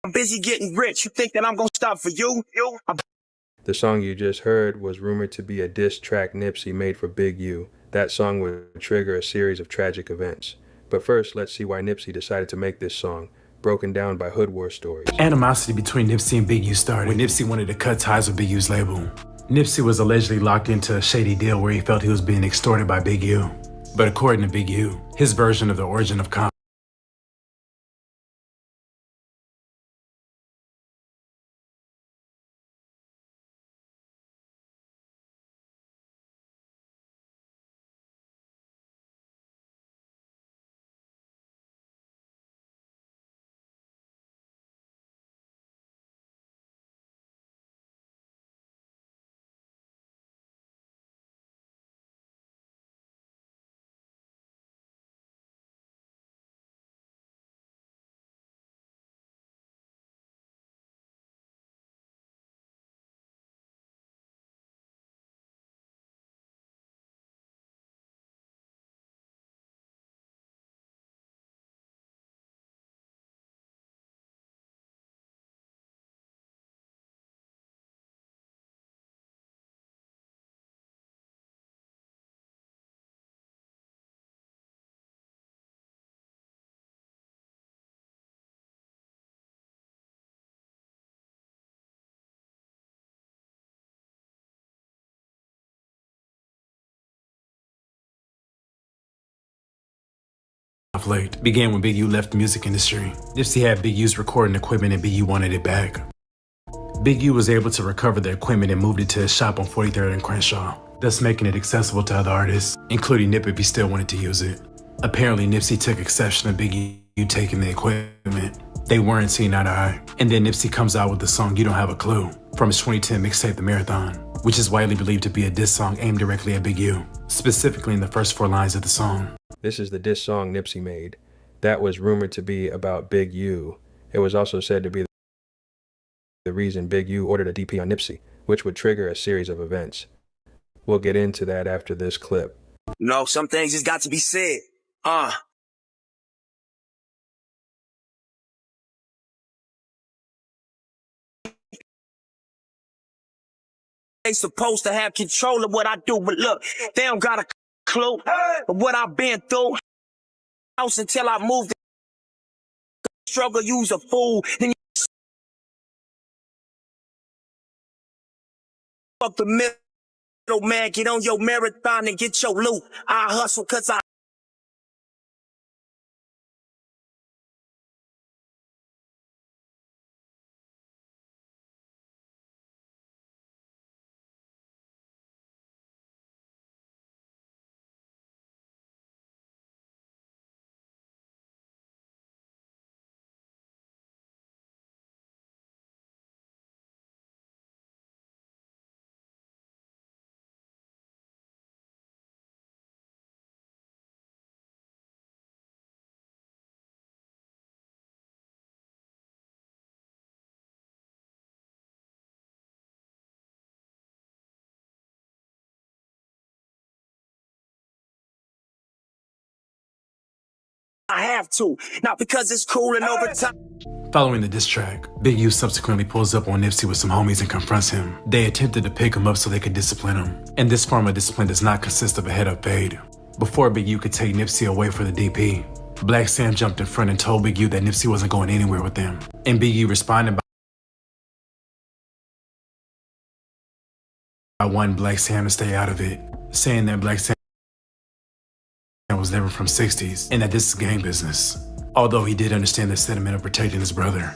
I'm busy getting rich. You think that I'm gonna stop for you? The song you just heard was rumored to be a diss track Nipsey made for Big U. That song would trigger a series of tragic events. But first, let's see why Nipsey decided to make this song, broken down by Hood War stories. Animosity between Nipsey and Big U started when Nipsey wanted to cut ties with Big U's label. Nipsey was allegedly locked into a shady deal where he felt he was being extorted by Big U. But according to Big U, his version of the origin of conflict began when Big U left the music industry. Nipsey had Big U's recording equipment and Big U wanted it back. Big U was able to recover the equipment and moved it to his shop on 43rd and Crenshaw, thus making it accessible to other artists, including Nip if he still wanted to use it. Apparently, Nipsey took exception to Big U taking the equipment. They weren't seeing eye to eye. And then Nipsey comes out with the song You Don't Have a Clue from his 2010 mixtape The Marathon, which is widely believed to be a diss song aimed directly at Big U, specifically in the first 4 lines of the song. This is the diss song Nipsey made. That was rumored to be about Big U. It was also said to be the reason Big U ordered a DP on Nipsey, which would trigger a series of events. We'll get into that after this clip. No, some things just got to be said. They supposed to have control of what I do, but look, they don't got a clue of what I've been through. House until I moved. Struggle, use a fool. Then you fuck the middle man. Get on your marathon and get your loot. I hustle cause I have to. Not because it's cool and over time. Following the diss track, Big U subsequently pulls up on Nipsey with some homies and confronts him. They attempted to pick him up so they could discipline him, and this form of discipline does not consist of a head-up fade. Before Big U could take Nipsey away for the DP, Black Sam jumped in front and told Big U that Nipsey wasn't going anywhere with them, and Big U responded by wanting Black Sam to stay out of it, saying that Black Sam was never from 60s and that this is gang business, although he did understand the sentiment of protecting his brother.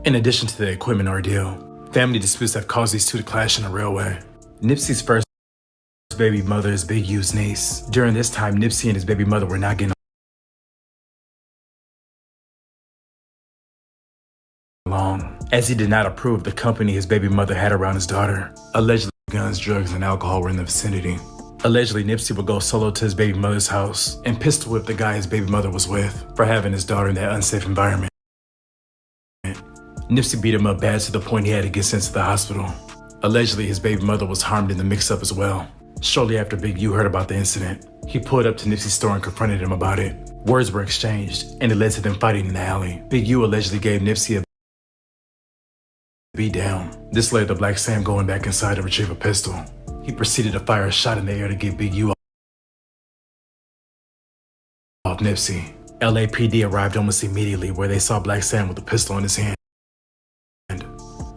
In addition to the equipment ordeal, family disputes have caused these two to clash in a real way. Nipsey's first baby mother is Big U's niece. During this time, Nipsey and his baby mother were not getting along, as he did not approve the company his baby mother had around his daughter. Allegedly, guns, drugs, and alcohol were in the vicinity. Allegedly, Nipsey would go solo to his baby mother's house and pistol whip the guy his baby mother was with for having his daughter in that unsafe environment. Nipsey beat him up bad to the point he had to get sent to the hospital. Allegedly, his baby mother was harmed in the mix-up as well. Shortly after Big U heard about the incident, he pulled up to Nipsey's store and confronted him about it. Words were exchanged, and it led to them fighting in the alley. Big U allegedly gave Nipsey a beat down. This led to Black Sam going back inside to retrieve a pistol. He proceeded to fire a shot in the air to get Big U off Nipsey. LAPD arrived almost immediately, where they saw Black Sam with a pistol in his hand.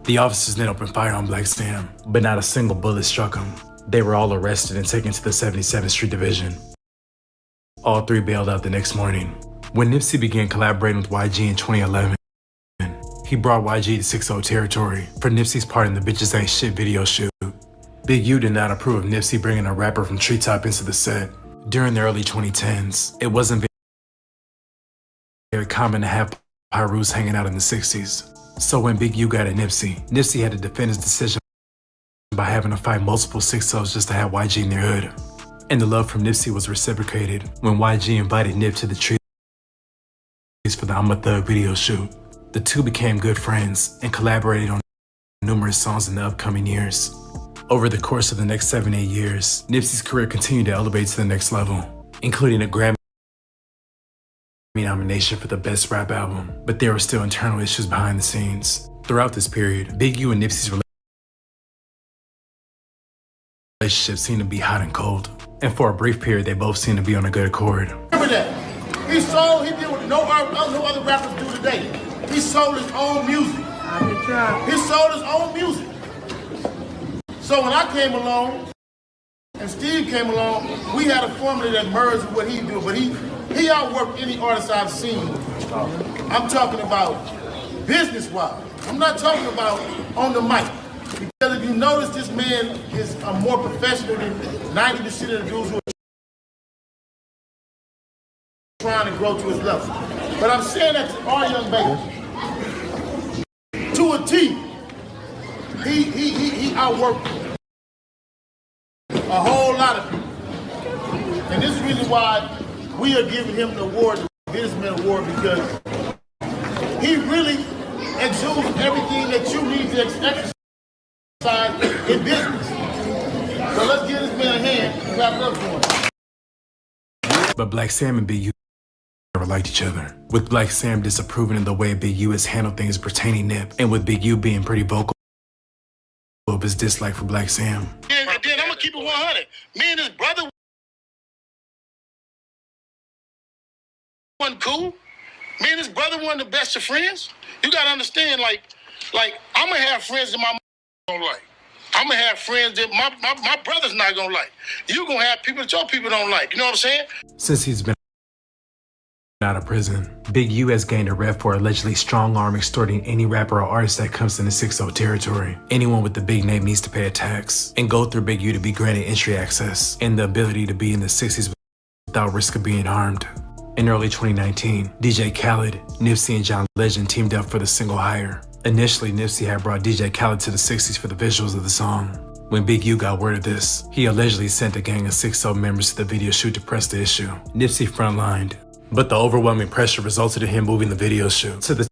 The officers then opened fire on Black Sam, but not a single bullet struck him. They were all arrested and taken to the 77th Street Division. All three bailed out the next morning. When Nipsey began collaborating with YG in 2011, he brought YG to 6-0 territory for Nipsey's part in the Bitches Ain't Shit video shoot. Big U did not approve of Nipsey bringing a rapper from Treetop into the set. During the early 2010s, it wasn't very common to have Pyrus hanging out in the 60s. So when Big U got at Nipsey had to defend his decision by having to fight multiple 6-0s just to have YG in their hood. And the love from Nipsey was reciprocated when YG invited Nip to the trees for the I'm a Thug video shoot. The two became good friends and collaborated on numerous songs in the upcoming years. Over the course of the next 7-8 years, Nipsey's career continued to elevate to the next level, including a Grammy nomination for the Best Rap Album, but there were still internal issues behind the scenes. Throughout this period, Big U and Nipsey's relationship seemed to be hot and cold, and for a brief period, they both seemed to be on a good accord. Remember that. He did what no other rappers do today. He sold his own music. He sold his own music. So when I came along, and Steve came along, we had a formula that merged with what he do, but he outworked any artist I've seen. I'm talking about business-wise. I'm not talking about on the mic. Because if you notice, this man is more professional than 90% of the dudes who are trying to grow to his level. But I'm saying that to our young babies. To a T, he outworked a whole lot of people. And this is the reason why we are giving him the award, the Businessman Award, because he really exudes everything that you need to exercise in business. So let's give this man a hand and clap it up for him. But Black Sam and Big U never liked each other, with Black Sam disapproving of the way Big U has handled things pertaining Nip, and with Big U being pretty vocal of his dislike for Black Sam. And then I'm gonna keep it 100. Me and his brother wasn't cool. Me and his brother wasn't the best of friends. You gotta understand, like I'm gonna have friends that my don't like. I'm gonna have friends that my brother's not gonna like. You gonna have people that your people don't like. You know what I'm saying? Since he's been out of prison, Big U has gained a rep for allegedly strong-arm extorting any rapper or artist that comes into 6-0 territory. Anyone with the big name needs to pay a tax and go through Big U to be granted entry access and the ability to be in the 60s without risk of being harmed. In early 2019, DJ Khaled, Nipsey, and John Legend teamed up for the single Higher. Initially, Nipsey had brought DJ Khaled to the 60s for the visuals of the song. When Big U got word of this, he allegedly sent a gang of 6-0 members to the video shoot to press the issue. Nipsey frontlined, but the overwhelming pressure resulted in him moving the video shoot to the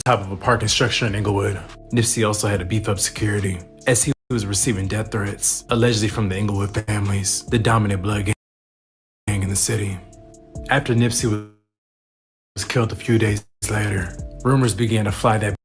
top of a parking structure in Inglewood. Nipsey also had to beef up security, as he was receiving death threats, allegedly from the Inglewood families, the dominant blood gang in the city. After Nipsey was killed a few days later, rumors began to fly that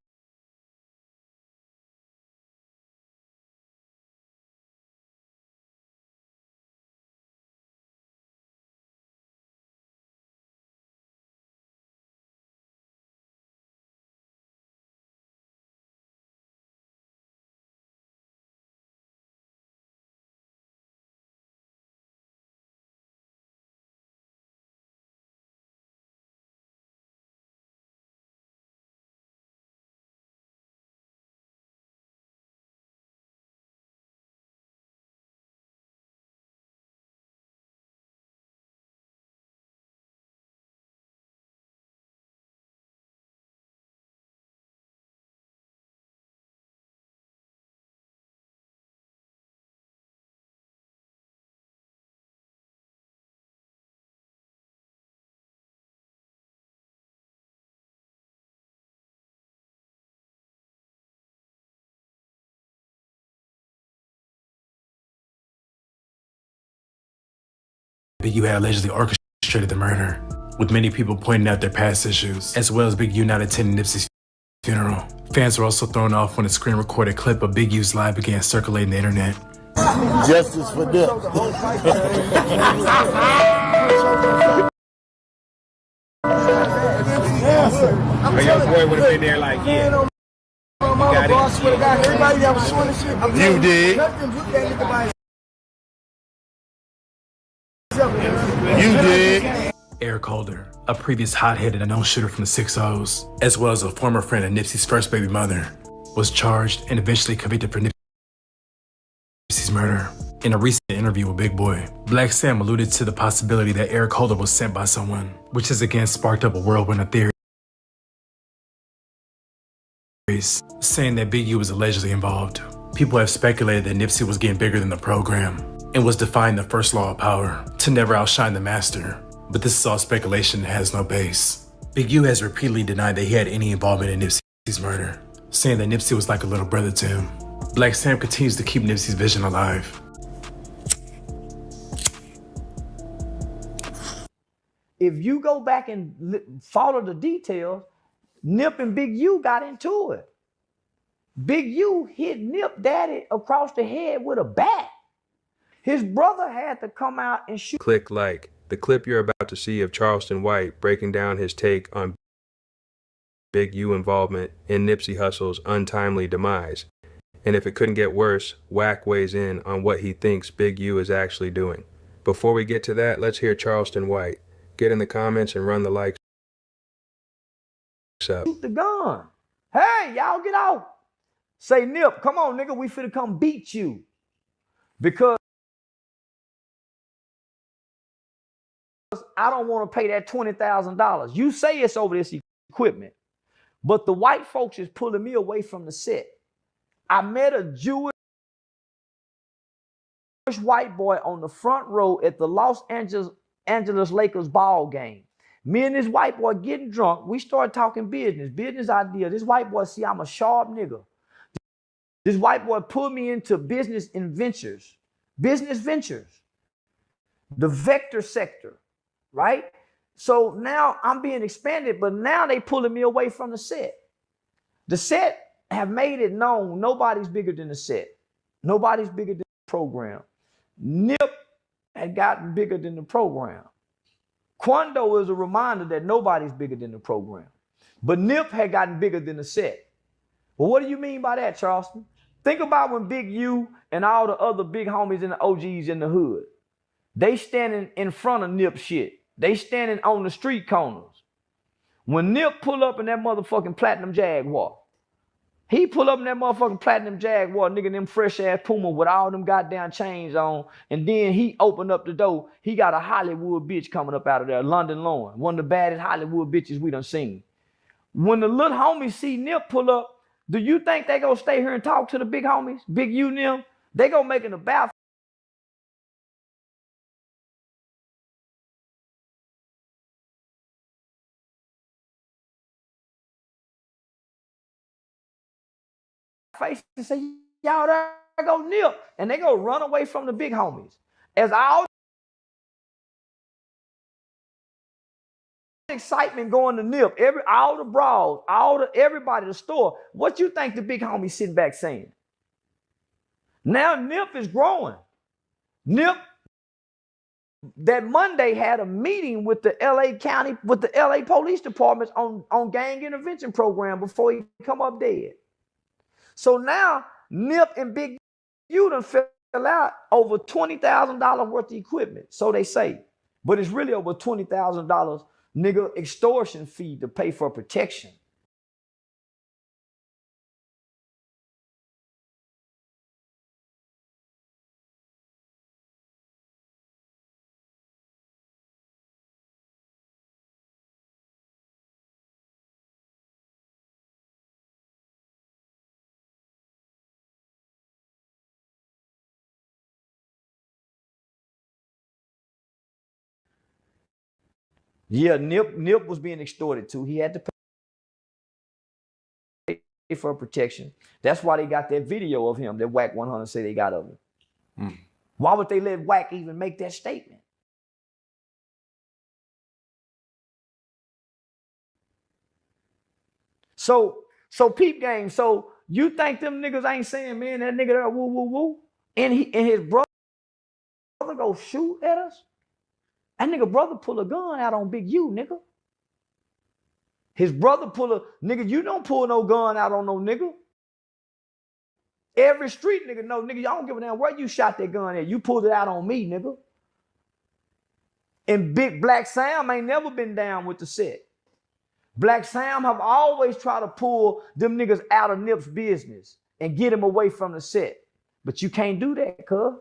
Big U had allegedly orchestrated orchestrated the murder, with many people pointing out their past issues, as well as Big U not attending Nipsey's funeral. Fans were also thrown off when a screen-recorded clip of Big U's live began circulating the internet. Justice for Nip. But your boy would have been there like, yeah. You did. You did. Eric Holder, a previous hot-headed and known shooter from the 6-0s, as well as a former friend of Nipsey's first baby mother, was charged and eventually convicted for Nipsey's murder. In a recent interview with Big Boy, Black Sam alluded to the possibility that Eric Holder was sent by someone, which has again sparked up a whirlwind of theories, saying that Big U was allegedly involved. People have speculated that Nipsey was getting bigger than the program and was defying the first law of power to never outshine the master. But this is all speculation and has no base. Big U has repeatedly denied that he had any involvement in Nipsey's murder, saying that Nipsey was like a little brother to him. Black Sam continues to keep Nipsey's vision alive. If you go back and follow the details, Nip and Big U got into it. Big U hit Nip Daddy across the head with a bat. His brother had to come out and shoot. Click like. The clip you're about to see of Charleston White breaking down his take on Big U involvement in Nipsey Hussle's untimely demise. And if it couldn't get worse, Wack weighs in on what he thinks Big U is actually doing. Before we get to that, let's hear Charleston White. Get in the comments and run the likes up. Shoot the gun. Hey, y'all get out. Say, Nip, come on, nigga, we finna come beat you. Because I don't want to pay that $20,000. You say it's over this equipment, but the white folks is pulling me away from the set. I met a Jewish white boy on the front row at the Los Angeles Lakers ball game. Me and this white boy getting drunk. We started talking business idea. This white boy see I'm a sharp nigga. This white boy pulled me into business ventures, the vector sector. Right? So now I'm being expanded, but now they pulling me away from the set. The set have made it known nobody's bigger than the set. Nobody's bigger than the program. Nip had gotten bigger than the program. Quando is a reminder that nobody's bigger than the program. But Nip had gotten bigger than the set. Well, what do you mean by that, Charleston? Think about when Big U and all the other big homies and the OGs in the hood, they standing in front of Nip shit. They standing on the street corners. When Nip pull up in that motherfucking platinum Jaguar, he pull up in that motherfucking platinum Jaguar, nigga, them fresh ass Puma with all them goddamn chains on, and then he opened up the door. He got a Hollywood bitch coming up out of there, London Lauren, one of the baddest Hollywood bitches we done seen. When the little homies see Nip pull up, do you think they gonna stay here and talk to the big homies, Big U and them? They gonna make an about face and say, y'all, there go Nip. And they go run away from the big homies. As all the excitement going to Nip, all the brawls, everybody, the store, what you think the big homie sitting back saying? Now Nip is growing. Nip, that Monday had a meeting with the LA County, with the LA Police Departments on gang intervention program before he come up dead. So now Nip and Big U done fell out over $20,000 worth of equipment. So they say, but it's really over $20,000 nigga extortion fee to pay for protection. Yeah, Nip was being extorted too. He had to pay for protection. That's why they got that video of him that Wack 100 say they got of him. Why would they let Wack even make that statement? So peep game. So you think them niggas ain't saying, man, that nigga there, woo, woo, woo, and his brother go shoot at us? That nigga brother pull a gun out on Big U, nigga. His brother pull a, nigga, you don't pull no gun out on no nigga. Every street nigga know, nigga, I don't give a damn where you shot that gun at. You pulled it out on me, nigga. And Big Black Sam ain't never been down with the set. Black Sam have always tried to pull them niggas out of Nip's business and get him away from the set. But you can't do that, cuz.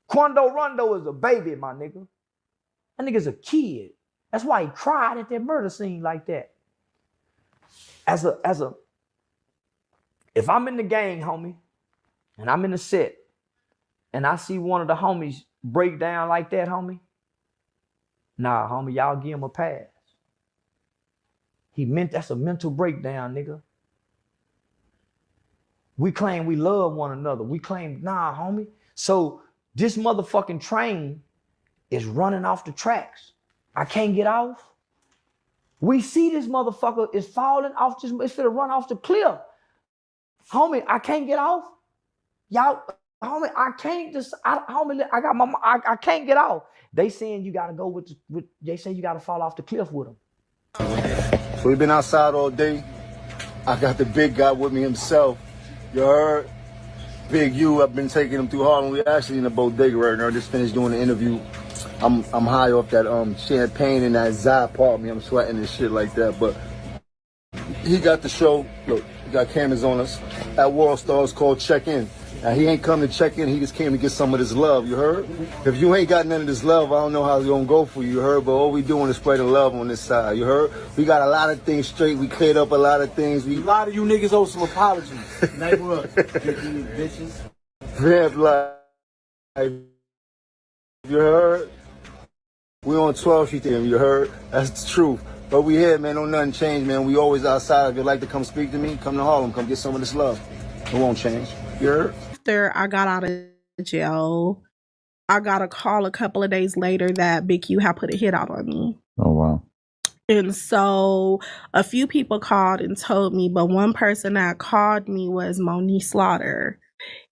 Quando Rondo is a baby, my nigga. That nigga's a kid. That's why he cried at that murder scene like that. If I'm in the gang, homie, and I'm in the set, and I see one of the homies break down like that, homie, nah, homie, y'all give him a pass. That's a mental breakdown, nigga. We claim we love one another. We claim, nah, homie. So this motherfucking train is running off the tracks. I can't get off. We see this motherfucker is falling off, it's finna run off the cliff. Homie, I can't get off. Y'all, homie, I can't I can't get off. They saying you gotta go they say you gotta fall off the cliff with them. So we've been outside all day. I got the big guy with me himself. You heard? Big U, I've been taking him through Harlem. We're actually in the bodega right now. Just finished doing the interview. I'm high off that champagne and that Zai part of me. I'm sweating and shit like that. But he got the show. Look, we got cameras on us at World Stars called Check In. Now he ain't come to check in. He just came to get some of this love. You heard? If you ain't got none of this love, I don't know how it's gonna go for you. You heard? But all we doing is spreading love on this side. You heard? We got a lot of things straight. We cleared up a lot of things. A lot of you niggas owe some apologies. Neighbor up, bitches. Vamp life. You heard? We on 12th Street there, you heard? That's the truth. But we here, man. Don't nothing change, man. We always outside. If you'd like to come speak to me, come to Harlem. Come get some of this love. It won't change. You heard? After I got out of jail, I got a call a couple of days later that Big U had put a hit out on me. Oh, wow. And so a few people called and told me, but one person that called me was Monique Slaughter.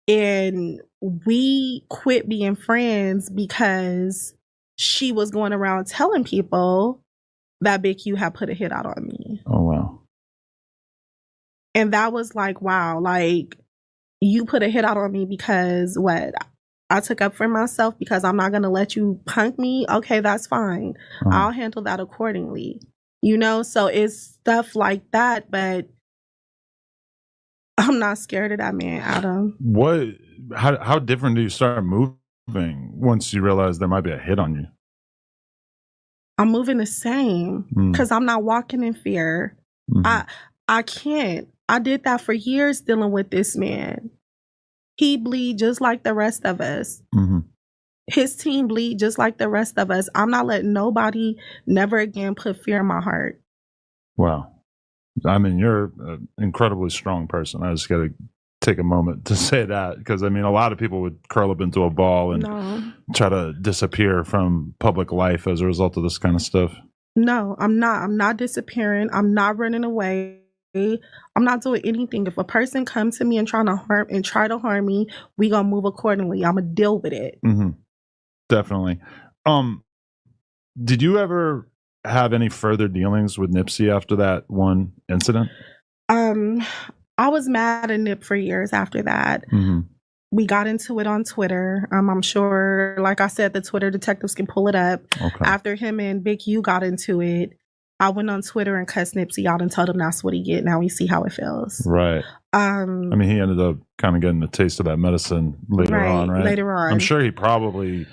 And we quit being friends because she was going around telling people that Big U had put a hit out on me. Oh, wow. And that was like, wow, like, you put a hit out on me because what? I took up for myself because I'm not going to let you punk me. Okay, that's fine. I'll handle that accordingly. You know, so it's stuff like that, but I'm not scared of that man, Adam. How different do you start moving once you realize there might be a hit on you? I'm moving the same because I'm not walking in fear. I can't. I did that for years dealing with this man. He bleed just like the rest of us. His team bleed just like the rest of us. I'm not letting nobody never again put fear in my heart. Wow. I mean, you're an incredibly strong person. I just got to take a moment to say that because, I mean, a lot of people would curl up into a ball and try to disappear from public life as a result of this kind of stuff. No, I'm not. I'm not disappearing. I'm not running away. I'm not doing anything. If a person comes to me and try to harm me, we gonna move accordingly. I'm gonna deal with it. Definitely. Did you ever have any further dealings with Nipsey after that one incident? I was mad at Nip for years after that. We got into it on Twitter. I'm sure, like I said, the Twitter detectives can pull it up. Okay. After him and Big U got into it, I went on Twitter and cussed Nipsey out and told him that's what he get. Now we see how it feels. Right. I mean, he ended up kind of getting a taste of that medicine later on, right? Later on. I'm sure he probably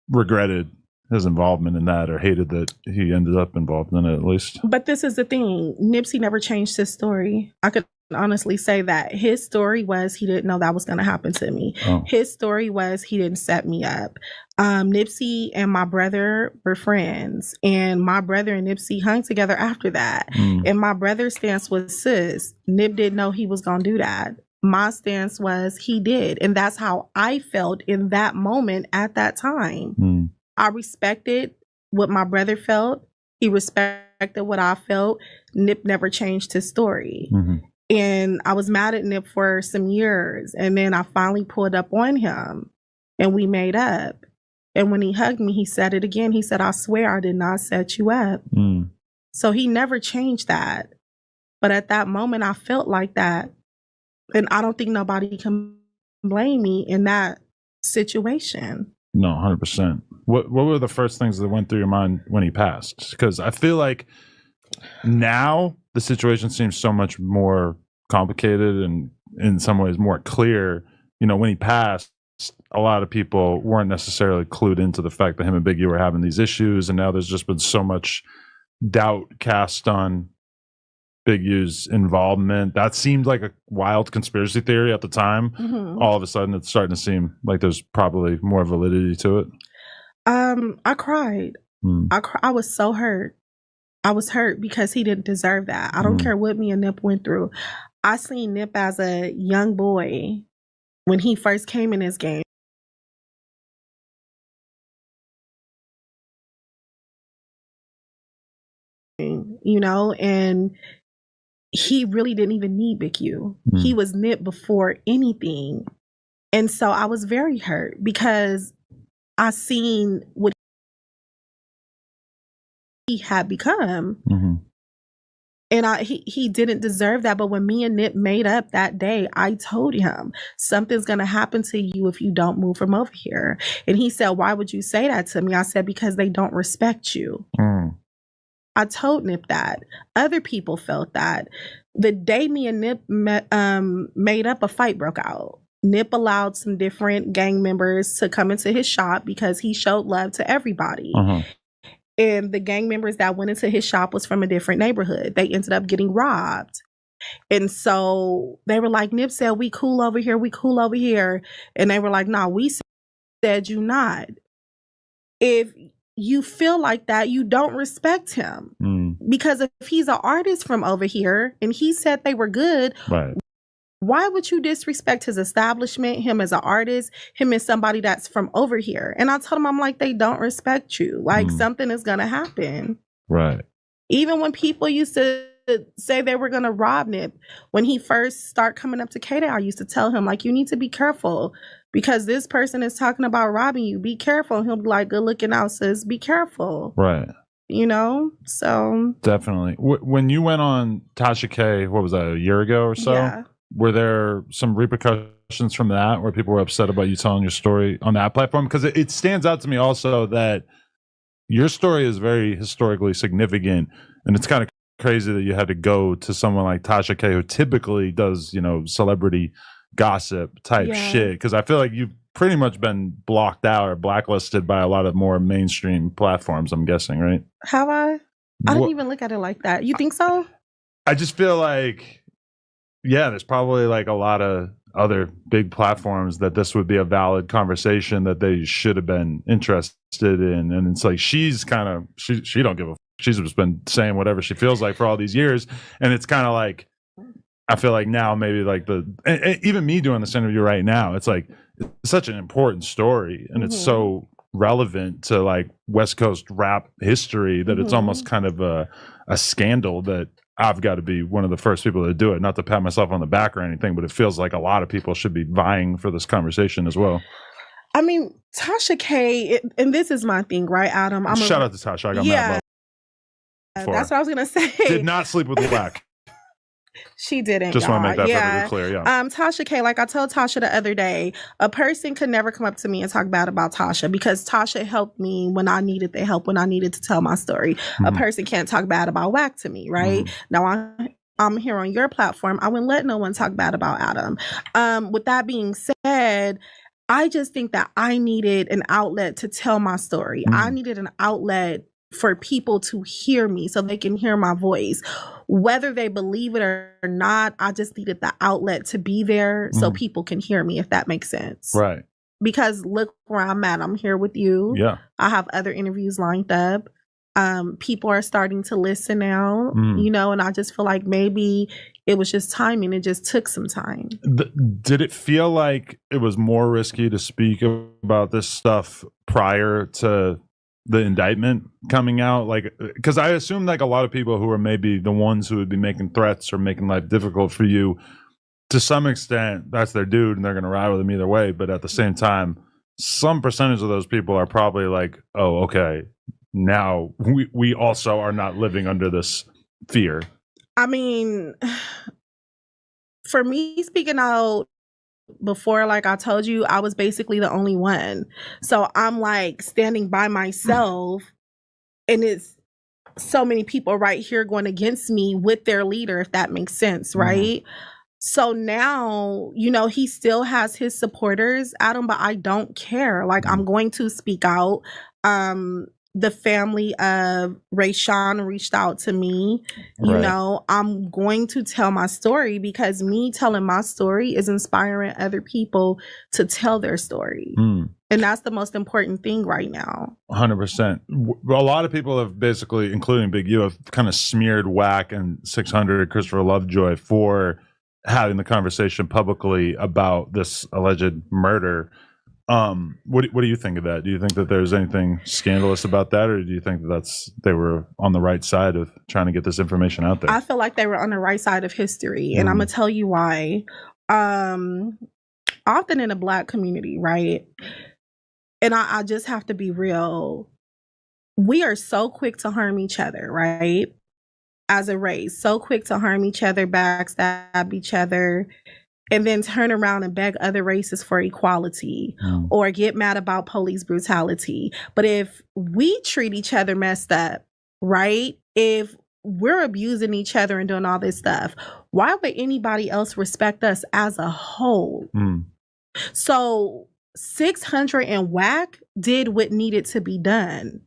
regretted his involvement in that or hated that he ended up involved in it at least. But this is the thing. Nipsey never changed his story. I could honestly say that his story was he didn't know that was going to happen to me. His story was he didn't set me up. Nipsey and my brother were friends, and my brother and Nipsey hung together after that. And my brother's stance was, sis, Nip didn't know he was going to do that. My stance was he did. And that's how I felt in that moment at that time. I respected what my brother felt. He respected what I felt. Nip never changed his story. Mm-hmm. And I was mad at Nip for some years. And then I finally pulled up on him and we made up. And when he hugged me, he said it again. He said, I swear I did not set you up. Mm. So he never changed that. But at that moment, I felt like that. And I don't think nobody can blame me in that situation. No, 100%. What were the first things that went through your mind when he passed? Because I feel like now the situation seems so much more complicated and in some ways more clear. You know, when he passed, a lot of people weren't necessarily clued into the fact that him and Big U were having these issues, and now there's just been so much doubt cast on Big U's involvement. That seemed like a wild conspiracy theory at the time. Mm-hmm. All of a sudden, it's starting to seem like there's probably more validity to it. I cried. I was so hurt. I was hurt because he didn't deserve that. I don't care what me and Nip went through. I seen Nip as a young boy when he first came in this game. You know, and he really didn't even need Big U. He was Nip before anything. And so I was very hurt because I seen what he had become. Mm-hmm. And he didn't deserve that. But when me and Nip made up that day, I told him, something's going to happen to you if you don't move from over here. And he said, why would you say that to me? I said, because they don't respect you. I told Nip that. Other people felt that. The day me and Nip made up, a fight broke out. Nip allowed some different gang members to come into his shop because he showed love to everybody. And the gang members that went into his shop was from a different neighborhood. They ended up getting robbed. And so they were like, Nip said, we cool over here. We cool over here. And they were like, nah, we said you not. If you feel like that, you don't respect him. Because if he's an artist from over here and he said they were good, right, why would you disrespect his establishment, him as an artist, him as somebody that's from over here? And I told him, I'm like, they don't respect you. Like something is going to happen. Right. Even when people used to say they were going to rob Nip, when he first started coming up to K-Day, I used to tell him, like, you need to be careful because this person is talking about robbing you. Be careful. And he'll be like, good looking out, sis. Be careful. Right. You know? So. Definitely. When you went on Tasha K, what was that, a year ago or so? Yeah. Were there some repercussions from that where people were upset about you telling your story on that platform? Because it stands out to me also that your story is very historically significant, and it's kind of crazy that you had to go to someone like Tasha K, who typically does, you know, celebrity gossip type shit. Because I feel like you've pretty much been blocked out or blacklisted by a lot of more mainstream platforms, I'm guessing, right? Have I? I didn't even look at it like that. You think so? I just feel like, yeah, there's probably like a lot of other big platforms that this would be a valid conversation that they should have been interested in. And it's like, she's kind of, she don't give a, she's just been saying whatever she feels like for all these years. And it's kind of like, I feel like now maybe like and even me doing this interview right now, it's like, it's such an important story and it's so relevant to like West Coast rap history that it's almost kind of a scandal that I've got to be one of the first people to do it. Not to pat myself on the back or anything, but it feels like a lot of people should be vying for this conversation as well. I mean, Tasha K, and this is my thing, right, Adam? Shout out to Tasha. I got mad love. That's what I was gonna say. Did not sleep with Wack. She didn't. Just want to make that perfectly clear. Yeah. Tasha K, like I told Tasha the other day, a person could never come up to me and talk bad about Tasha because Tasha helped me when I needed the help, when I needed to tell my story. A person can't talk bad about Wack to me, right? Now I'm here on your platform. I wouldn't let no one talk bad about Adam. With that being said, I just think that I needed an outlet to tell my story. I needed an outlet for people to hear me so they can hear my voice. Whether they believe it or not, I just needed the outlet to be there so people can hear me, if that makes sense. Right. Because look where I'm at. I'm here with you. Yeah. I have other interviews lined up. People are starting to listen now, you know, and I just feel like maybe it was just timing. It just took some time. Did it feel like it was more risky to speak about this stuff prior to the indictment coming out? Like, because I assume like a lot of people who are maybe the ones who would be making threats or making life difficult for you, to some extent, that's their dude and they're going to ride with him either way. But at the same time, some percentage of those people are probably like, oh, okay, now we also are not living under this fear. I mean, for me speaking out before, like I told you, I was basically the only one. So I'm like standing by myself, and it's so many people right here going against me with their leader, if that makes sense, right? So now, you know, he still has his supporters, Adam, but I don't care. Like, I'm going to speak out. The family of Rayshawn reached out to me. You know, I'm going to tell my story because me telling my story is inspiring other people to tell their story. And that's the most important thing right now. 100%. A lot of people have basically, including Big U, have kind of smeared Wack and 600 Christopher Lovejoy for having the conversation publicly about this alleged murder. What do you think of that? Do you think that there's anything scandalous about that, or do you think that they were on the right side of trying to get this information out there? I feel like they were on the right side of history, and I'm gonna tell you why. Often in the Black community, right? And I just have to be real. We are so quick to harm each other, right? As a race, so quick to harm each other, backstab each other, and then turn around and beg other races for equality or get mad about police brutality. But if we treat each other messed up, right? If we're abusing each other and doing all this stuff, why would anybody else respect us as a whole? So 600 and Wack did what needed to be done.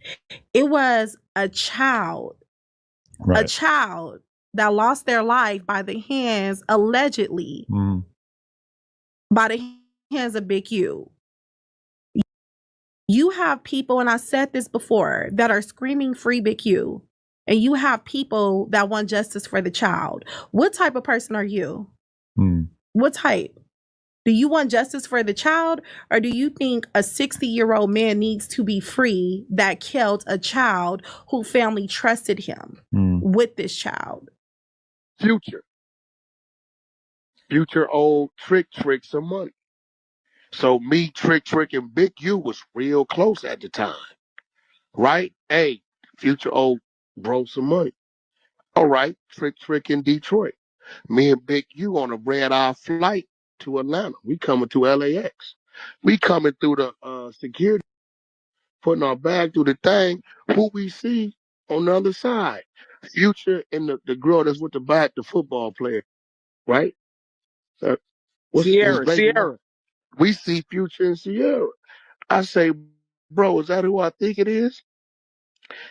It was a child that lost their life by the hands, allegedly, by the hands of Big U. You have people, and I said this before, that are screaming free Big U. And you have people that want justice for the child. What type of person are you? What type? Do you want justice for the child, or do you think a 60-year-old man needs to be free that killed a child who family trusted him with this child? Future old trick some money. So me, Trick, and Big U was real close at the time. Right? Hey, Future old bro some money. All right, Trick in Detroit. Me and Big U on a red-eye flight to Atlanta. We coming to LAX. We coming through the security, putting our bag through the thing. Who we see on the other side? Future and the girl that's with the back, the football player, right? What's Sierra. We see Future and Sierra. I say, bro, is that who I think it is?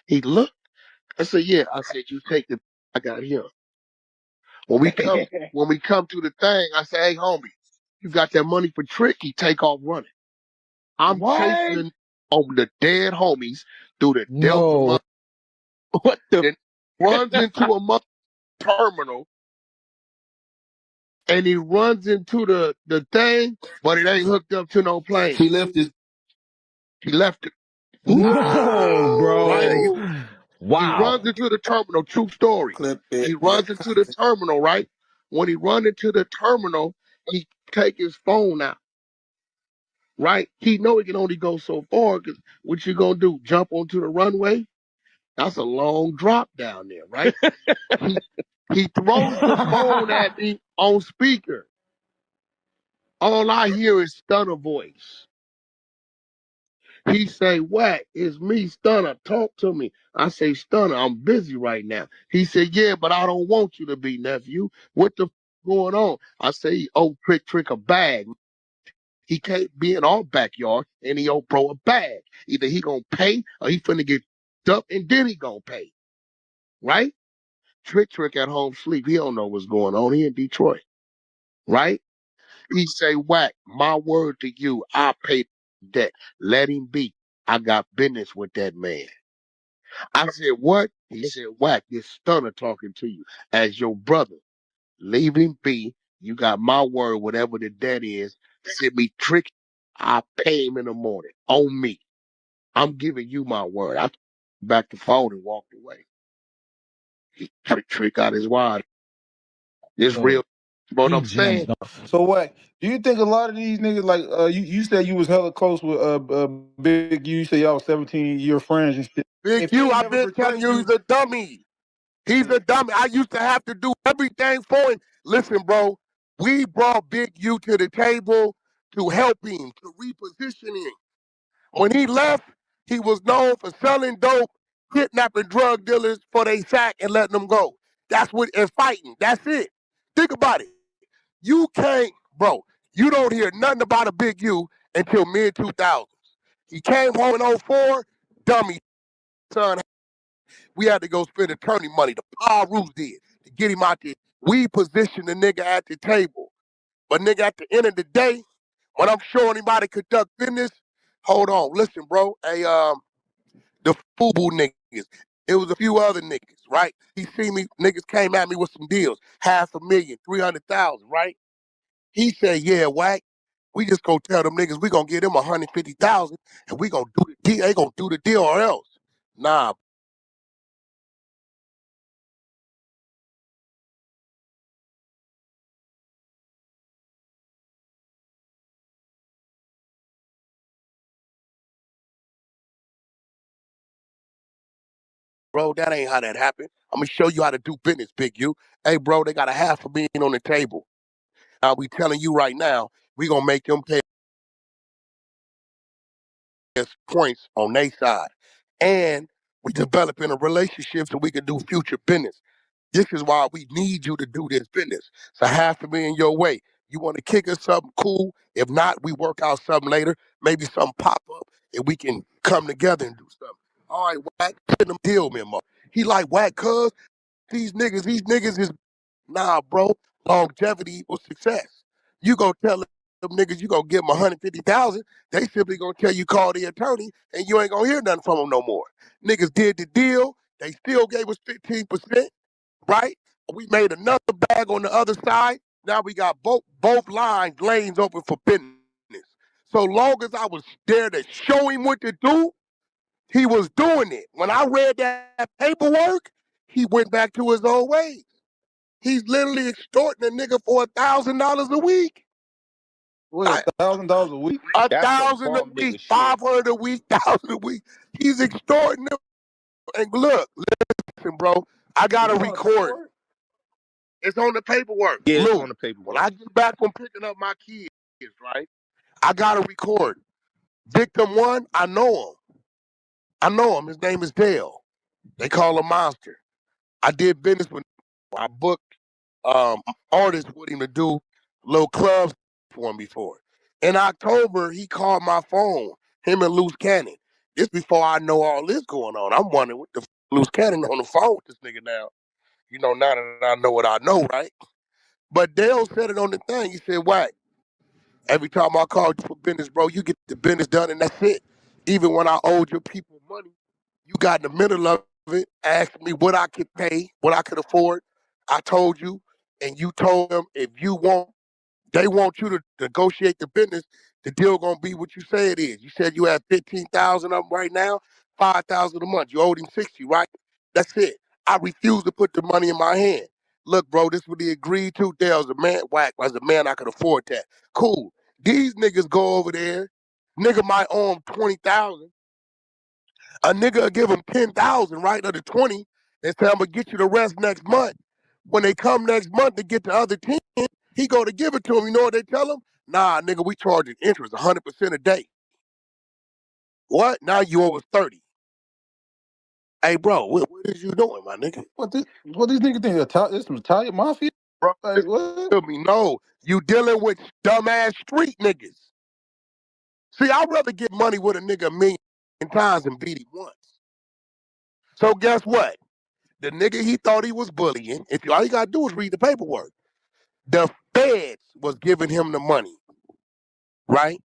He looked. I said, yeah. I said, you take the. I got him. When we come to the thing, I say, hey, homie, you got that money for Trick? He take off running. I'm chasing over the dead homies through the Delta. What the? Runs into a terminal, and he runs into the thing, but it ain't hooked up to no plane. He left it. No, bro. Right? Wow. He runs into the terminal. True story. He runs into the terminal, right? When he runs into the terminal, he take his phone out. Right? He know he can only go so far, because what you gonna do? Jump onto the runway? That's a long drop down there, right? he throws the phone at me on speaker. All I hear is Stunner voice. He say, Wack, it's me, Stunner. Talk to me. I say, Stunner, I'm busy right now. He said, yeah, but I don't want you to be, nephew. What the going on? I say, oh, Trick a bag. He can't be in our backyard and he owe bro a bag. Either he gonna pay or he finna get dumped and then he gonna pay. Right? Trick at home sleep. He don't know what's going on. He in Detroit. Right? He say, Wack, my word to you, I pay debt. Let him be. I got business with that man. I said, what? He said, Wack, this Stunner talking to you as your brother. Leave him be. You got my word, whatever the debt is. Send me Trick. I pay him in the morning. On me. I'm giving you my word. I back the phone and walked away. He trick out his wad. It's So real. You know what he I'm saying? jammed on. So what? Do you think a lot of these niggas like you said you was hella close with Big U? You said y'all was 17-year friends and shit. Big If he U, ain't I've never been telling betrayed you you, he's a dummy. He's a dummy. I used to have to do everything for him. Listen, bro, we brought Big U to the table to help him, to reposition him. When he left, he was known for selling dope, kidnapping drug dealers for they sack and letting them go. That's what, and fighting. That's it. Think about it. You can't, bro, you don't hear nothing about a Big U until mid-2000s. He came home in 04, dummy, son. We had to go spend attorney money. The Paul Roos did to get him out there. We positioned the nigga at the table. But nigga, at the end of the day, when I'm showing him how to conduct business, hold on, listen, bro. Hey, the FUBU niggas. It was a few other niggas, right? He see me, niggas came at me with some deals, 500,000, 300,000, right? He said, yeah, Wack, we just gonna tell them niggas we gonna give them 150,000 and we gonna do the deal. They gonna do the deal or else. Nah, bro, that ain't how that happened. I'm gonna show you how to do business, Big U. Hey, bro, they got a 500,000 on the table. Now we telling you right now, we gonna make them pay points on their side. And we developing a relationship so we can do future business. This is why we need you to do this business. So 500,000 your way. You want to kick us something cool? If not, we work out something later. Maybe something pop up and we can come together and do something. All right, Wack, send them deal memo. He like, Wack, cuz these niggas is, nah, bro. Longevity equals success. You go tell them niggas you gonna give them 150,000. They simply gonna tell you call the attorney and you ain't gonna hear nothing from them no more. Niggas did the deal. They still gave us 15%, right? We made another bag on the other side. Now we got both lanes open for business. So long as I was there to show him what to do, he was doing it. When I read that paperwork, he went back to his old ways. He's literally extorting a nigga for $1,000 a week. what, $1,000 a week? That's some 1,000 a bum week, nigga shit. 500 a week, 1,000 a week. He's extorting them. And look, listen, bro, I gotta record. It's on the paperwork. Yeah, it's Lou, on the when paperwork. I get back from picking up my kids, right, I gotta record. Victim one, I know him. His name is Dale. They call him Monster. I did business with him. I booked artists with him to do little clubs for him before. In October, he called my phone, him and Loose Cannon. This before I know all this going on. I'm wondering what the Loose Cannon on the phone with this nigga now. You know, now that I know what I know, right? But Dale said it on the thing. He said, Wack, every time I call you for business, bro, you get the business done and that's it. Even when I owed your people money, you got in the middle of it, asked me what I could pay, what I could afford. I told you, and you told them if you want, they want you to negotiate the business, the deal gonna be what you say it is. You said you have 15,000 of them right now, 5,000 a month. You owed him 60, right? That's it. I refuse to put the money in my hand. Look, bro, this is what he agreed to. Dale's a man, Wack, as a man, I could afford that. Cool. These niggas go over there. Nigga might owe him 20,000. A nigga will give him 10,000, right, of the 20, and say, I'm gonna get you the rest next month. When they come next month to get the other 10, he go to give it to him. You know what they tell him? Nah, nigga, we charging interest 100% a day. What? Now you owe us 30. Hey, bro, what is you doing, my nigga? What these niggas think? This some Italian mafia? Bro, Like what? tell me, no, you dealing with dumbass street niggas. See, I'd rather get money with a nigga a million times than beat him once. So guess what? The nigga he thought he was bullying, if all you gotta do is read the paperwork. The feds was giving him the money, right,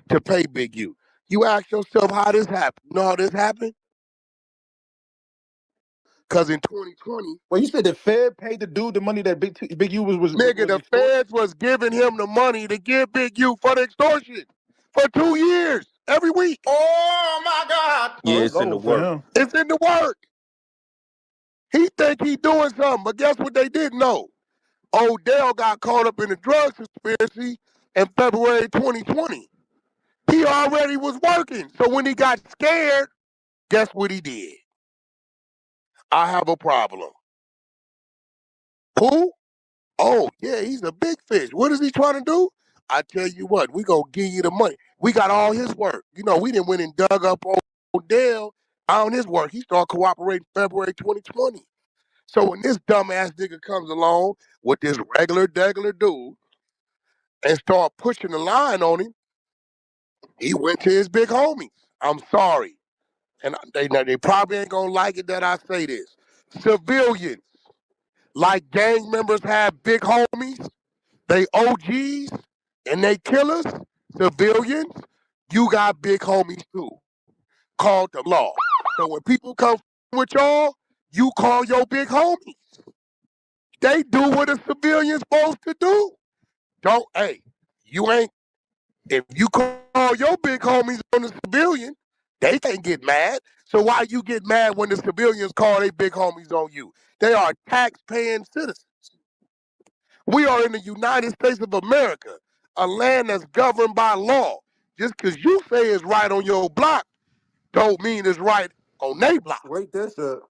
to pay Big U. You ask yourself how this happened. You know how this happened? Because in 2020, Well, you said the Fed paid the dude the money that Big U was nigga, the feds was giving him the money to give Big U for the extortion for 2 years. every week. Oh my God! Oh, Yeah, it's it's in the over for work. him. It's in the work. He think he doing something, but guess what they didn't know? Odell got caught up in the drug conspiracy in February 2020. He already was working. So when he got scared, guess what he did? I have a problem. Who? Oh, yeah, he's a big fish. What is he trying to do? I tell you what, we gonna give you the money. We got all his work. You know, we didn't went and dug up Odell on his work. He started cooperating February 2020. So when this dumbass nigga comes along with this regular dude and start pushing the line on him, he went to his big homies. I'm sorry. And they probably ain't gonna like it that I say this. Civilians, like gang members have big homies, they OGs, and they killers, civilians, you got big homies too, called the law. So when people come with y'all, you call your big homies. They do what a civilian's supposed to do. Don't, hey, you ain't, if you call your big homies on the civilian, they can't get mad. So why you get mad when the civilians call their big homies on you? They are tax-paying citizens. We are in the United States of America, a land that's governed by law. Just because you say it's right on your block, don't mean it's right on their block. Wait, that's niggas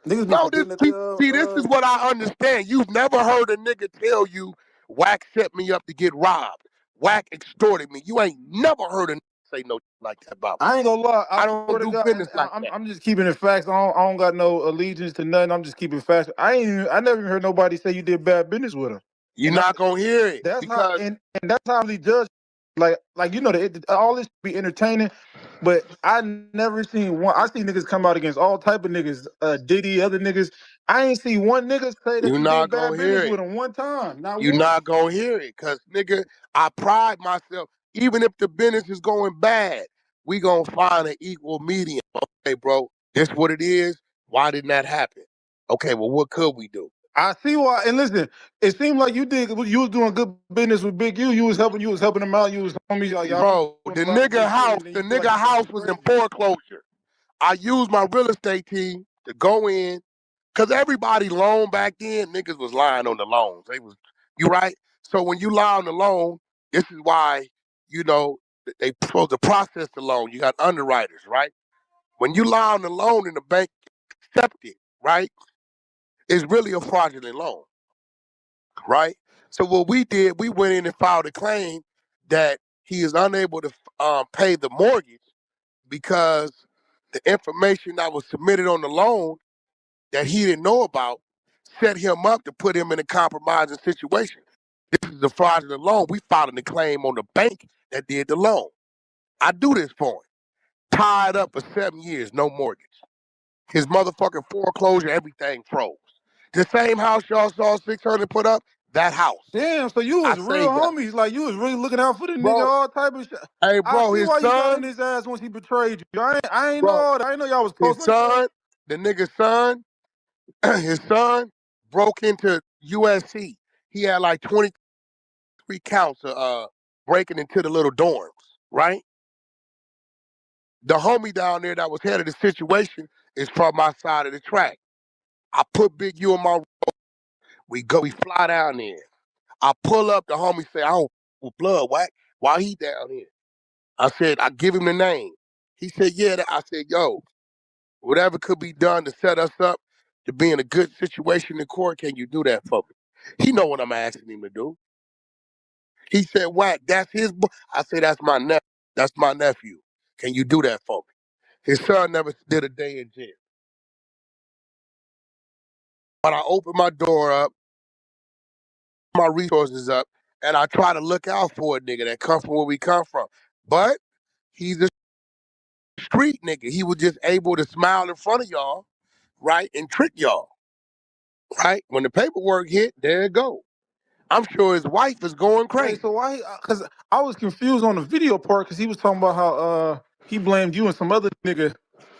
be No, forgetting that this is what I understand. You've never heard a nigga tell you, Wack set me up to get robbed. Wack extorted me. You ain't never heard a nigga say no like that about me. I ain't gonna lie. I Swear don't to do God, business like that. I'm just keeping it facts. I don't got no allegiance to nothing. I'm just keeping facts. I never even heard nobody say you did bad business with him. You're not gonna hear it That's how, because and that's how they judge. Like you know, all this be entertaining, but I never seen one. I see niggas come out against all type of niggas, Diddy, other niggas. I ain't see one nigga say that you're you not did bad gonna hear business it. with him one time. Not You're one. not gonna hear it, cause nigga, I pride myself. Even if the business is going bad, we gonna find an equal medium. Okay, bro, this what it is. Why didn't that happen? Okay, well, what could we do? I see why. And listen, it seemed like you was doing good business with Big U. You was helping him out. You was homies. Y'all Bro, doing the a lot of good shit, and then the you feel nigga like you did house some was in crazy. foreclosure. I used my real estate team to go in, cause everybody loaned back then. Niggas was lying on the loans. You right. So when you lie on the loan, this is why you know they supposed to process the loan. You got underwriters, right? When you lie on the loan and the bank accept it, right? It's really a fraudulent loan, right? So what we did, we went in and filed a claim that he is unable to pay the mortgage because the information that was submitted on the loan that he didn't know about set him up to put him in a compromising situation. This is a fraudulent loan. We filed a claim on the bank that did the loan. I do this for him. Tied up for 7 years, no mortgage. His motherfucking foreclosure, everything froze. The same house y'all saw 600 put up, that house. Damn, so you I was real saved that. homies. Like you was really looking out for the nigga, Bro, all type of shit. hey, I bro, see his why you got on son, his ass once he betrayed you. I ain't know bro, all that. I didn't know y'all was his close like that. son, the nigga's son, his son broke into USC. He had like 23 counts of breaking into the little dorms, right? The homie down there that was head of the situation is from my side of the track. I put Big U in my road. We fly down there. I pull up, the homie say, I don't with blood, Wack. Why he down here? I said, I give him the name. He said, yeah. I said, yo, whatever could be done to set us up to be in a good situation in court, can you do that for me? He know what I'm asking him to do. He said, Wack, that's his boy. I said, that's my nephew. That's my nephew. Can you do that for me? His son never did a day in jail. But I open my door up, my resources up, and I try to look out for a nigga that come from where we come from. But he's a street nigga. He was just able to smile in front of y'all, right, and trick y'all, right? When the paperwork hit, there it go. I'm sure his wife is going crazy. Wait, so why? Because I was confused on the video part because he was talking about how he blamed you and some other nigga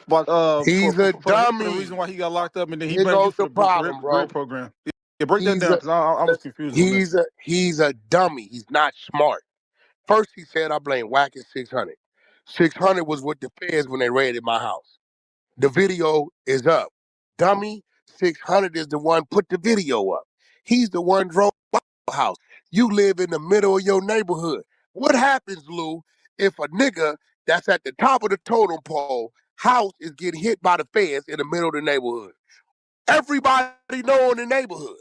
about He's a for the dummy. reason why he got locked up, and then he Here blamed you goes for the the problem, bro. grant program. Yeah, break that He's down a because I was confused on that. he's a dummy. He's not smart. First he said I blame Wack at 600. 600 was with the feds when they raided my house. The video is up. Dummy, 600 is the one put the video up. He's the one drove by your house. You live in the middle of your neighborhood. What happens, Lou, if a nigga that's at the top of the totem pole house is getting hit by the feds in the middle of the neighborhood? Everybody know in the neighborhood.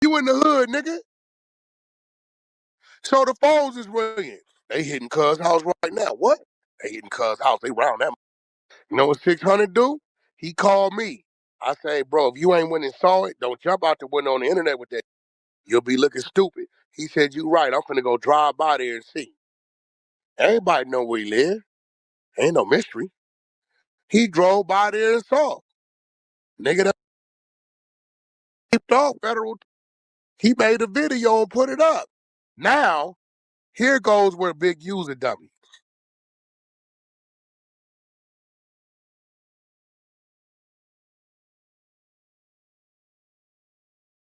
You in the hood, nigga. So the phones is ringing. They hitting Cuz house right now. What? They hitting Cuz house. They round that. You know what 600 do? He called me. I say, bro, if you ain't went and saw it, don't jump out the window on the internet with that. You'll be looking stupid. He said, you right. I'm finna go drive by there and see. Everybody know where he live. Ain't no mystery. He drove by there and saw. Nigga that tipped off federal. He made a video and put it up. Now, here goes where Big U's a dummy.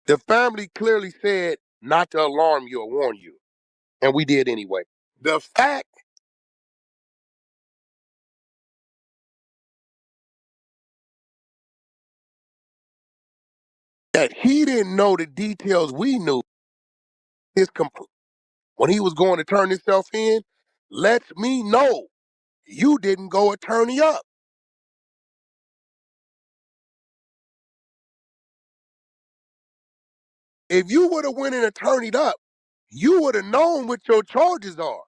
The family clearly said not to alarm you or warn you. And we did anyway. The fact that he didn't know the details we knew is complete. When he was going to turn himself in, lets me know you didn't go attorney up. If you would have went and attorneyed up, you would have known what your charges are.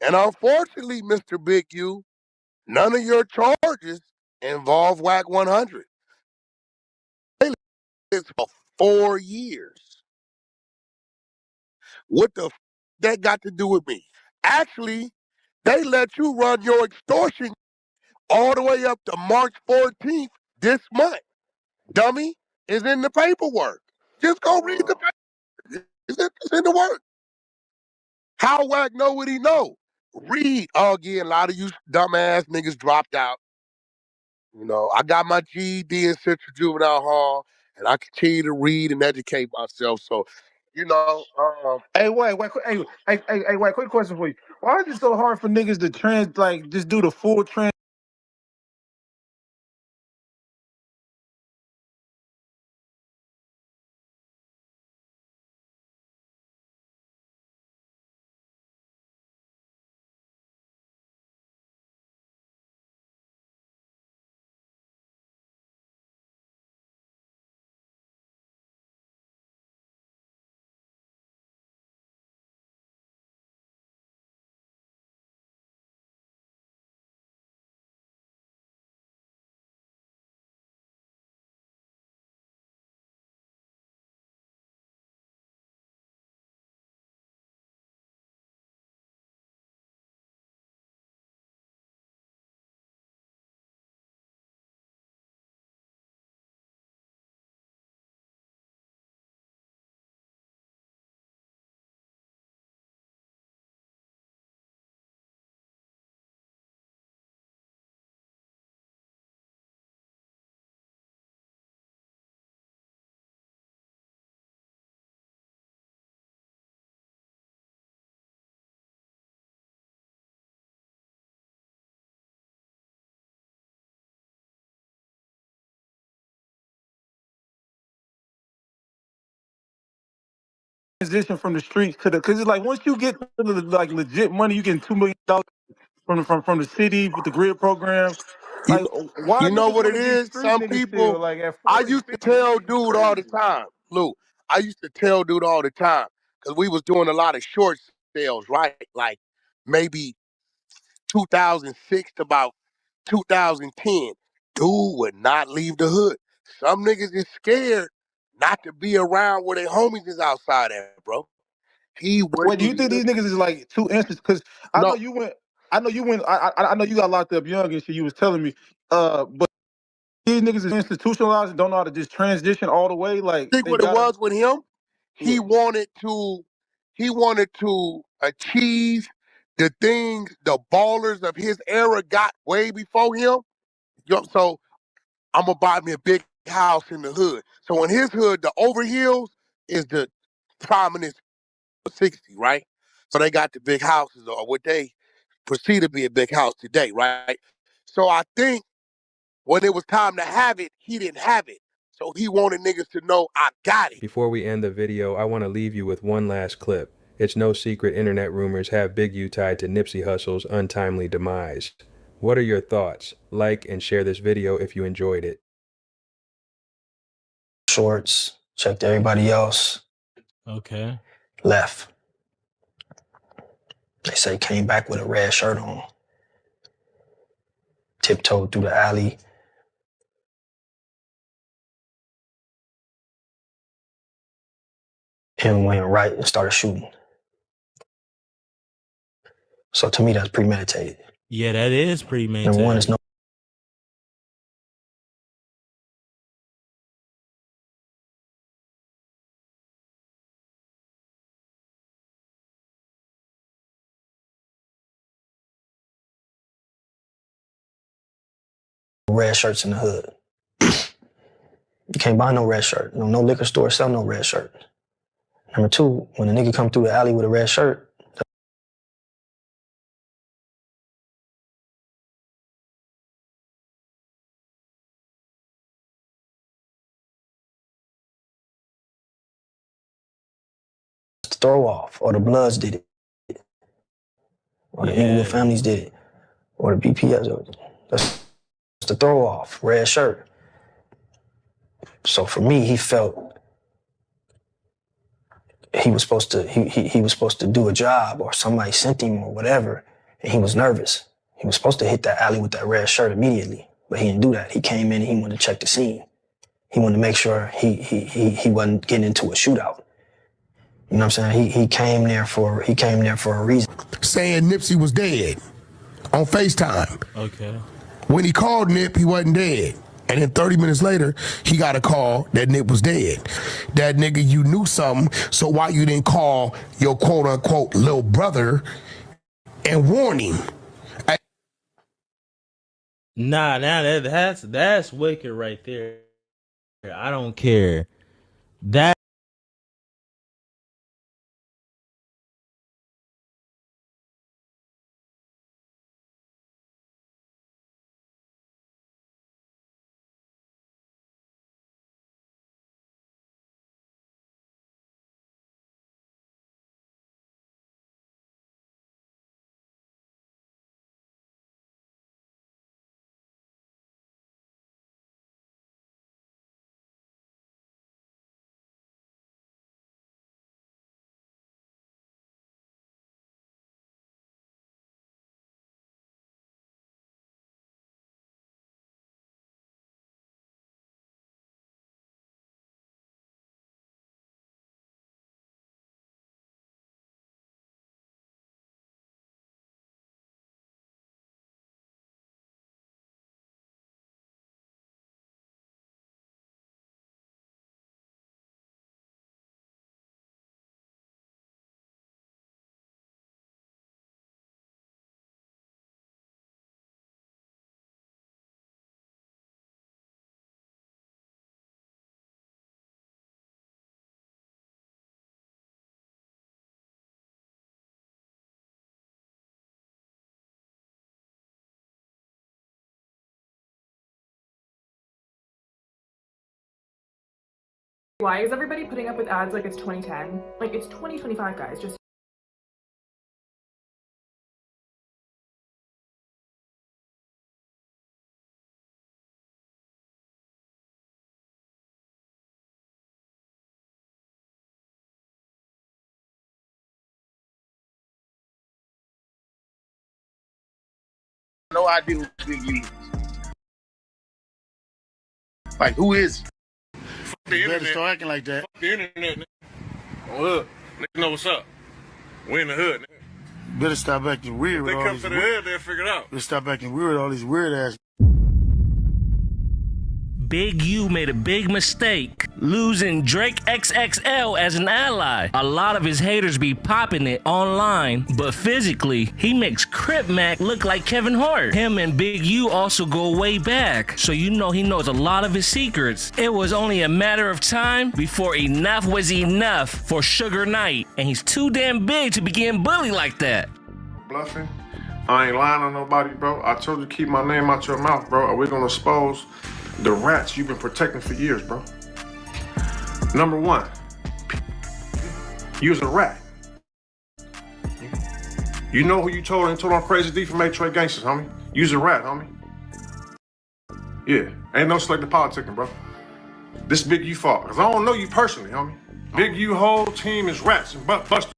And unfortunately, Mr. Big U, none of your charges involve Wack 100. They lived for 4 years. What the that got to do with me? Actually, they let you run your extortion all the way up to March 14th this month. Dummy, is in the paperwork. Just go read the paper. It's in the work. How Wack know what he know? Read. Oh, again, a lot of you dumbass niggas dropped out. You know, I got my GED in Central Juvenile Hall, and I continue to read and educate myself. So, you know, Hey, wait, wait, quick question for you. Why is it so hard for niggas to just do the full transition from the streets to the, because it's like once you get to the like legit money, you getting $2 million from the city with the grid program. you, Like, why you know niggas what want it to be is? street Some niggas still? people, Like at I 40, used to 50, tell it's dude all the crazy. time, Lou, I used to tell dude all the time, because we was doing a lot of short sales, right? Like maybe 2006 to about 2010. Dude would not leave the hood. Some niggas is scared not to be around where their homies is outside at, bro. He Wait, wouldn't do you think leave. these niggas is like two instances? Because I know No, you went. I know you went. I know you got locked up young and shit. You was telling me. But these niggas is institutionalized and don't know how to just transition all the way. Like think they what it gotta. was with him? He Yeah. wanted to, he wanted to achieve the things the ballers of his era got way before him. So I'm gonna buy me a big house in the hood. So in his hood, the overhills is the prominent 60, right? So they got the big houses or what they proceed to be a big house today, right? So I think when it was time to have it, he didn't have it. So he wanted niggas to know I got it. Before we end the video, I want to leave you with one last clip. It's no secret internet rumors have Big U tied to Nipsey Hussle's untimely demise. What are your thoughts? Like and share this video if you enjoyed it. Shorts, checked everybody else. Okay. Left. They say came back with a red shirt on. Tiptoed through the alley. And went right and started shooting. So to me, that's premeditated. Yeah, that is premeditated. Number one is no red shirts in the hood. You can't buy no red shirt. No liquor store sell no red shirt. Number two, when a nigga come through the alley with a red shirt, that's the throw off, or the Bloods did it, or the Inglewood families did it, or the BPS. That's the throw off, red shirt. So for me, he felt he was supposed to do a job, or somebody sent him or whatever, and he was nervous. He was supposed to hit that alley with that red shirt immediately, but he didn't do that. He came in and he wanted to check the scene. He wanted to make sure he wasn't getting into a shootout. You know what I'm saying? He came there for a reason. Saying Nipsey was dead on FaceTime. Okay. When he called Nip, he wasn't dead. And then 30 minutes later, he got a call that Nip was dead. That nigga, you knew something, so why you didn't call your quote-unquote little brother and warn him? Nah, that's wicked right there. I don't care. That Why is everybody putting up with ads like it's 2010? Like, it's 2025, guys. Just No idea who Big U is. Like, who is he? Fuck the internet. Better start acting like that. Fuck the internet, nigga. On hood. Nigga know what's up. We in the hood, nigga. Better stop acting weird If with they all come these to the hood, they'll figure it out. Better stop acting weird with all these weird ass. Big U made a big mistake, losing Drake XXL as an ally. A lot of his haters be popping it online, but physically, he makes Crip Mac look like Kevin Hart. Him and Big U also go way back, so you know he knows a lot of his secrets. It was only a matter of time before enough was enough for Sugar Knight, and he's too damn big to be getting bullied like that. Bluffing. I ain't lying on nobody, bro. I told you to keep my name out your mouth, bro, or we're gonna expose the rats you've been protecting for years, bro. Number one, you's a rat. You know who you told on Crazy D from Murd3r Gangsters, homie. You's a rat, homie. Yeah, ain't no selective politicking, bro. This Big U fault, because I don't know you personally, homie. Big U whole team is rats and busters.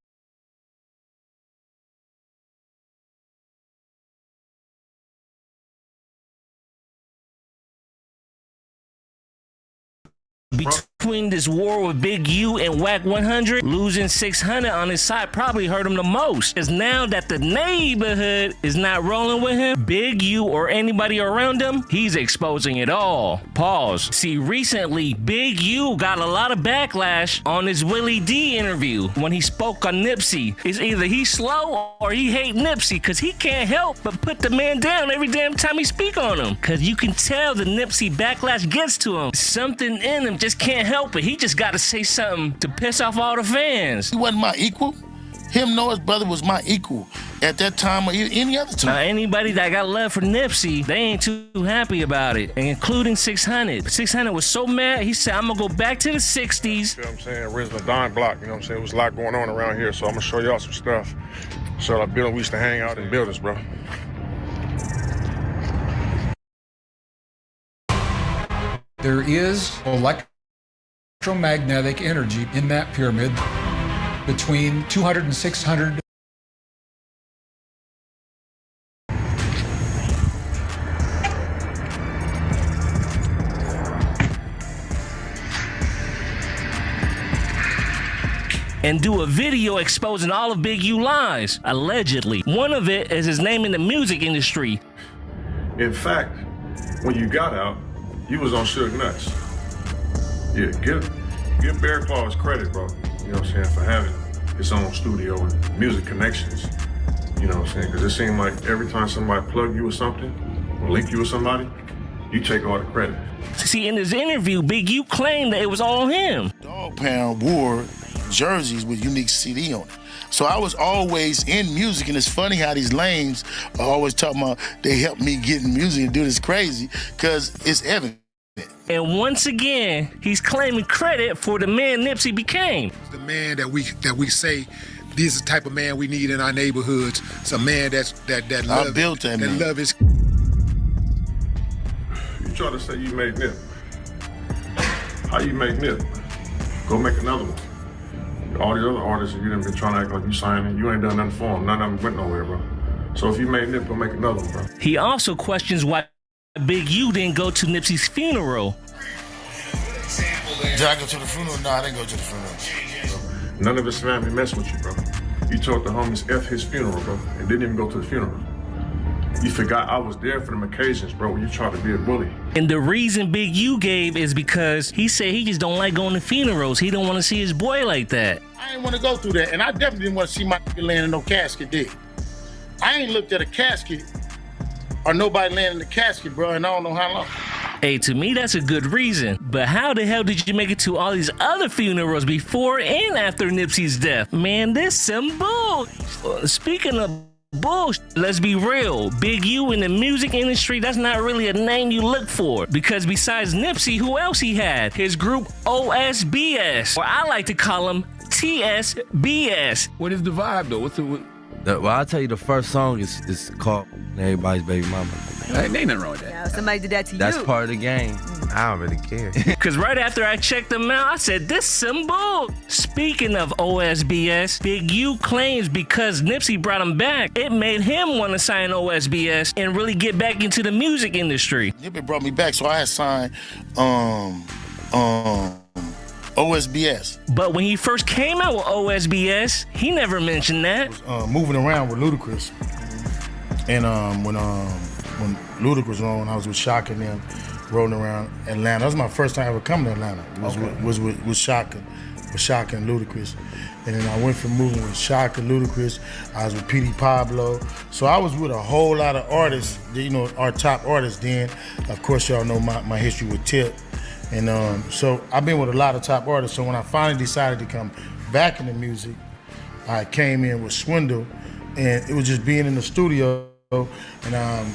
Between this war with Big U and Wack 100, losing 600 on his side probably hurt him the most. Because now that the neighborhood is not rolling with him, Big U or anybody around him, he's exposing it all. Pause. See, recently, Big U got a lot of backlash on his Willie D interview when he spoke on Nipsey. It's either he's slow or he hate Nipsey, because he can't help but put the man down every damn time he speak on him. Because you can tell the Nipsey backlash gets to him. Something in him just can't help it. He just got to say something to piss off all the fans. He wasn't my equal. Him nor his brother was my equal at that time or any other time. Now, anybody that got love for Nipsey, they ain't too happy about it, including 600. 600 was so mad, he said, I'm gonna go back to the 60s. You know what I'm saying? Original Dime Block, you know what I'm saying? There was a lot going on around here, so I'm gonna show y'all some stuff. So I building, we used to hang out in buildings, bro. There is electromagnetic energy in that pyramid between 200 and 600. And do a video exposing all of Big U lies, allegedly. One of it is his name in the music industry. In fact, when you got out, you was on Suge Nuts. Yeah, give Bear Claw his credit, bro. You know what I'm saying, for having his own studio and music connections. You know what I'm saying, because it seemed like every time somebody plug you with something or link you with somebody, you take all the credit. See, in his interview, Big U claimed that it was all him. Dog Pound wore jerseys with Unique CD on it. So I was always in music, and it's funny how these lames are always talking about they helped me get in music and do this crazy, because it's evident. And once again, he's claiming credit for the man Nipsey became. The man that we say this is the type of man we need in our neighborhoods. It's a man that love, built that man. Love his. You try to say you made Nip. How you make Nip? Go make another one. All these other artists, you done been trying to act like you signing, you ain't done nothing for them. None of them went nowhere, bro. So if you made Nip, go make another one, bro. He also questions why Big U didn't go to Nipsey's funeral. Did I go to the funeral? No, I didn't go to the funeral. None of his family messed with you, bro. You told the homies F his funeral, bro, and didn't even go to the funeral. You forgot I was there for them occasions, bro, when you tried to be a bully. And the reason Big U gave is because he said he just don't like going to funerals. He don't want to see his boy like that. I didn't want to go through that, and I definitely didn't want to see my laying in no casket, did I ain't looked at a casket or nobody laying in the casket, bro, and I don't know how long. Hey, to me, that's a good reason. But how the hell did you make it to all these other funerals before and after Nipsey's death? Man, this some bull. Speaking of bullshit, let's be real. Big U in the music industry, that's not really a name you look for. Because besides Nipsey, who else he had? His group OSBS, or I like to call him TSBS. What is the vibe though? Well, I'll tell you, the first song is called Everybody's Baby Mama. Ain't nothing wrong with that. Now, somebody did that to That's you. part of the game. I don't really care. Cause right after I checked them out, I said, this some bull. Speaking of OSBS, Big U claims because Nipsey brought him back, it made him want to sign OSBS and really get back into the music industry. Nipsey brought me back, so I had signed OSBS. But when he first came out with OSBS, he never mentioned that. Moving around with Ludacris, and when Ludacris was on, I was with Shock and them, rolling around Atlanta. That was my first time ever coming to Atlanta. Was with Shock and Ludacris, and then I went from moving with Shock and Ludacris. I was with P.D. Pablo, so I was with a whole lot of artists. You know, our top artists. Then, of course, y'all know my history with Tip. And so I've been with a lot of top artists. So when I finally decided to come back into music, I came in with Swindle, and it was just being in the studio and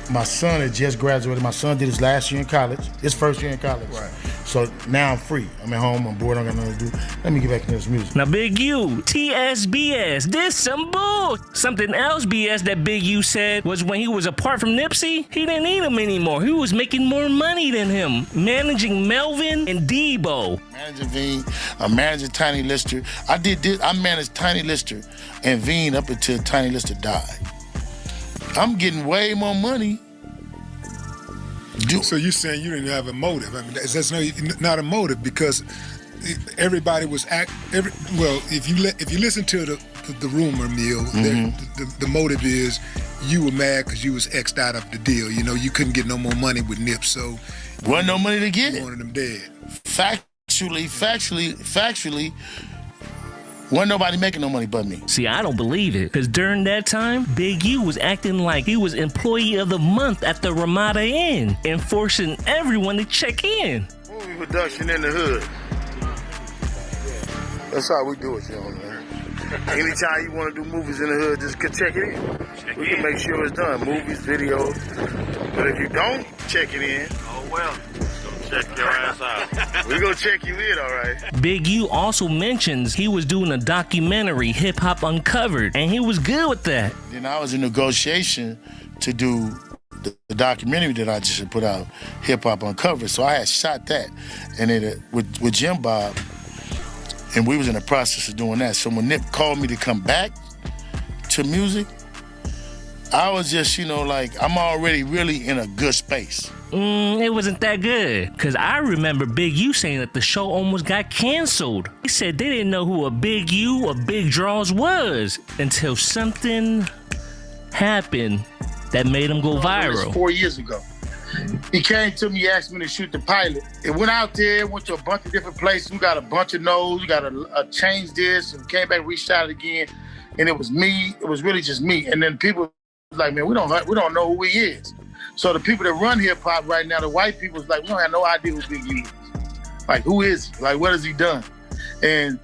my son had just graduated. My son did his last year in college, his first year in college. Right. So now I'm free. I'm at home, I'm bored, I don't got nothing to do. Let me get back into this music. Now, Big U, TSBS, this some bull. Something else BS that Big U said was when he was apart from Nipsey, he didn't need him anymore. He was making more money than him, managing Melvin and Debo. Managing Veen, I'm managing Tiny Lister. I did this, I managed Tiny Lister and Veen up until Tiny Lister died. I'm getting way more money. So you're saying you didn't have a motive? I mean, that's not a motive because everybody was if you listen to the rumor mill, the motive is you were mad because you was X'd out of the deal. You know, you couldn't get no more money with Nip, so wasn't no money to get. You wanted them dead. Factually, wasn't nobody making no money but me. See, I don't believe it, because during that time, Big U was acting like he was Employee of the Month at the Ramada Inn, and forcing everyone to check in. Movie production in the hood. That's how we do it, you know, man. Anytime you want to do movies in the hood, just check it in. We can make sure it's done. Movies, videos. But if you don't check it in, oh well. Check your ass out. We're gonna check you in, all right. Big U also mentions he was doing a documentary, Hip Hop Uncovered, and he was good with that. Then I was in negotiation to do the documentary that I just put out, Hip Hop Uncovered. So I had shot that, and it with Jim Bob, and we was in the process of doing that. So when Nip called me to come back to music, I was just, you know, like, I'm already really in a good space. It wasn't that good, because I remember Big U saying that the show almost got canceled. He said they didn't know who a Big U or Big Draws was until something happened that made him go viral. 4 years ago. He came to me, asked me to shoot the pilot. It went out there, went to a bunch of different places. We got a bunch of no's, we got to change this, and came back, reshot it again, and it was me. It was really just me. And then people was like, man, we don't know who he is. So the people that run hip hop right now, the white people, is like, we don't have no idea who Big U is. Like, who is he? Like, what has he done? And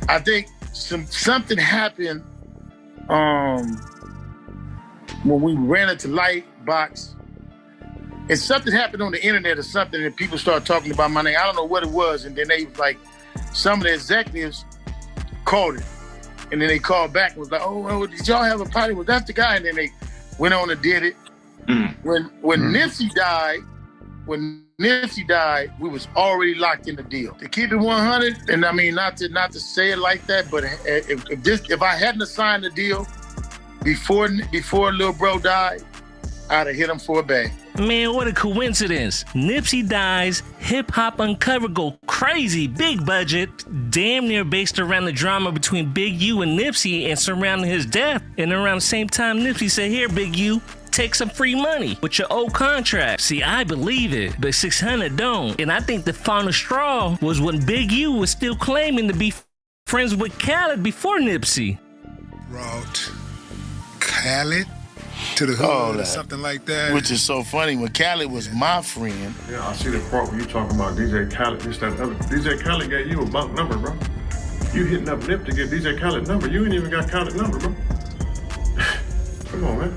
I think something happened when we ran into Lightbox, and something happened on the internet or something, and people started talking about my name. I don't know what it was, and then they like, some of the executives called it, and then they called back and was like, oh, did y'all have a party? Was that the guy? And then they went on and did it. When Nipsey died, we was already locked in the deal. To keep it 100, and I mean not to say it like that, but if I hadn't signed the deal before Lil Bro died, I'd have hit him for a bag. Man, what a coincidence. Nipsey dies, Hip Hop Uncovered go crazy, big budget, damn near based around the drama between Big U and Nipsey and surrounding his death. And around the same time, Nipsey said, here, Big U, take some free money with your old contract. See, I believe it, but 600 don't. And I think the final straw was when Big U was still claiming to be friends with Khaled before Nipsey. Brought Khaled to the hood or something like that. Which is so funny, when Khaled was my friend. Yeah, I see the part where you talking about DJ Khaled, this, that, other. DJ Khaled gave you a bunk number, bro. You hitting up Nip to get DJ Khaled number. You ain't even got Khaled number, bro. Come on, man.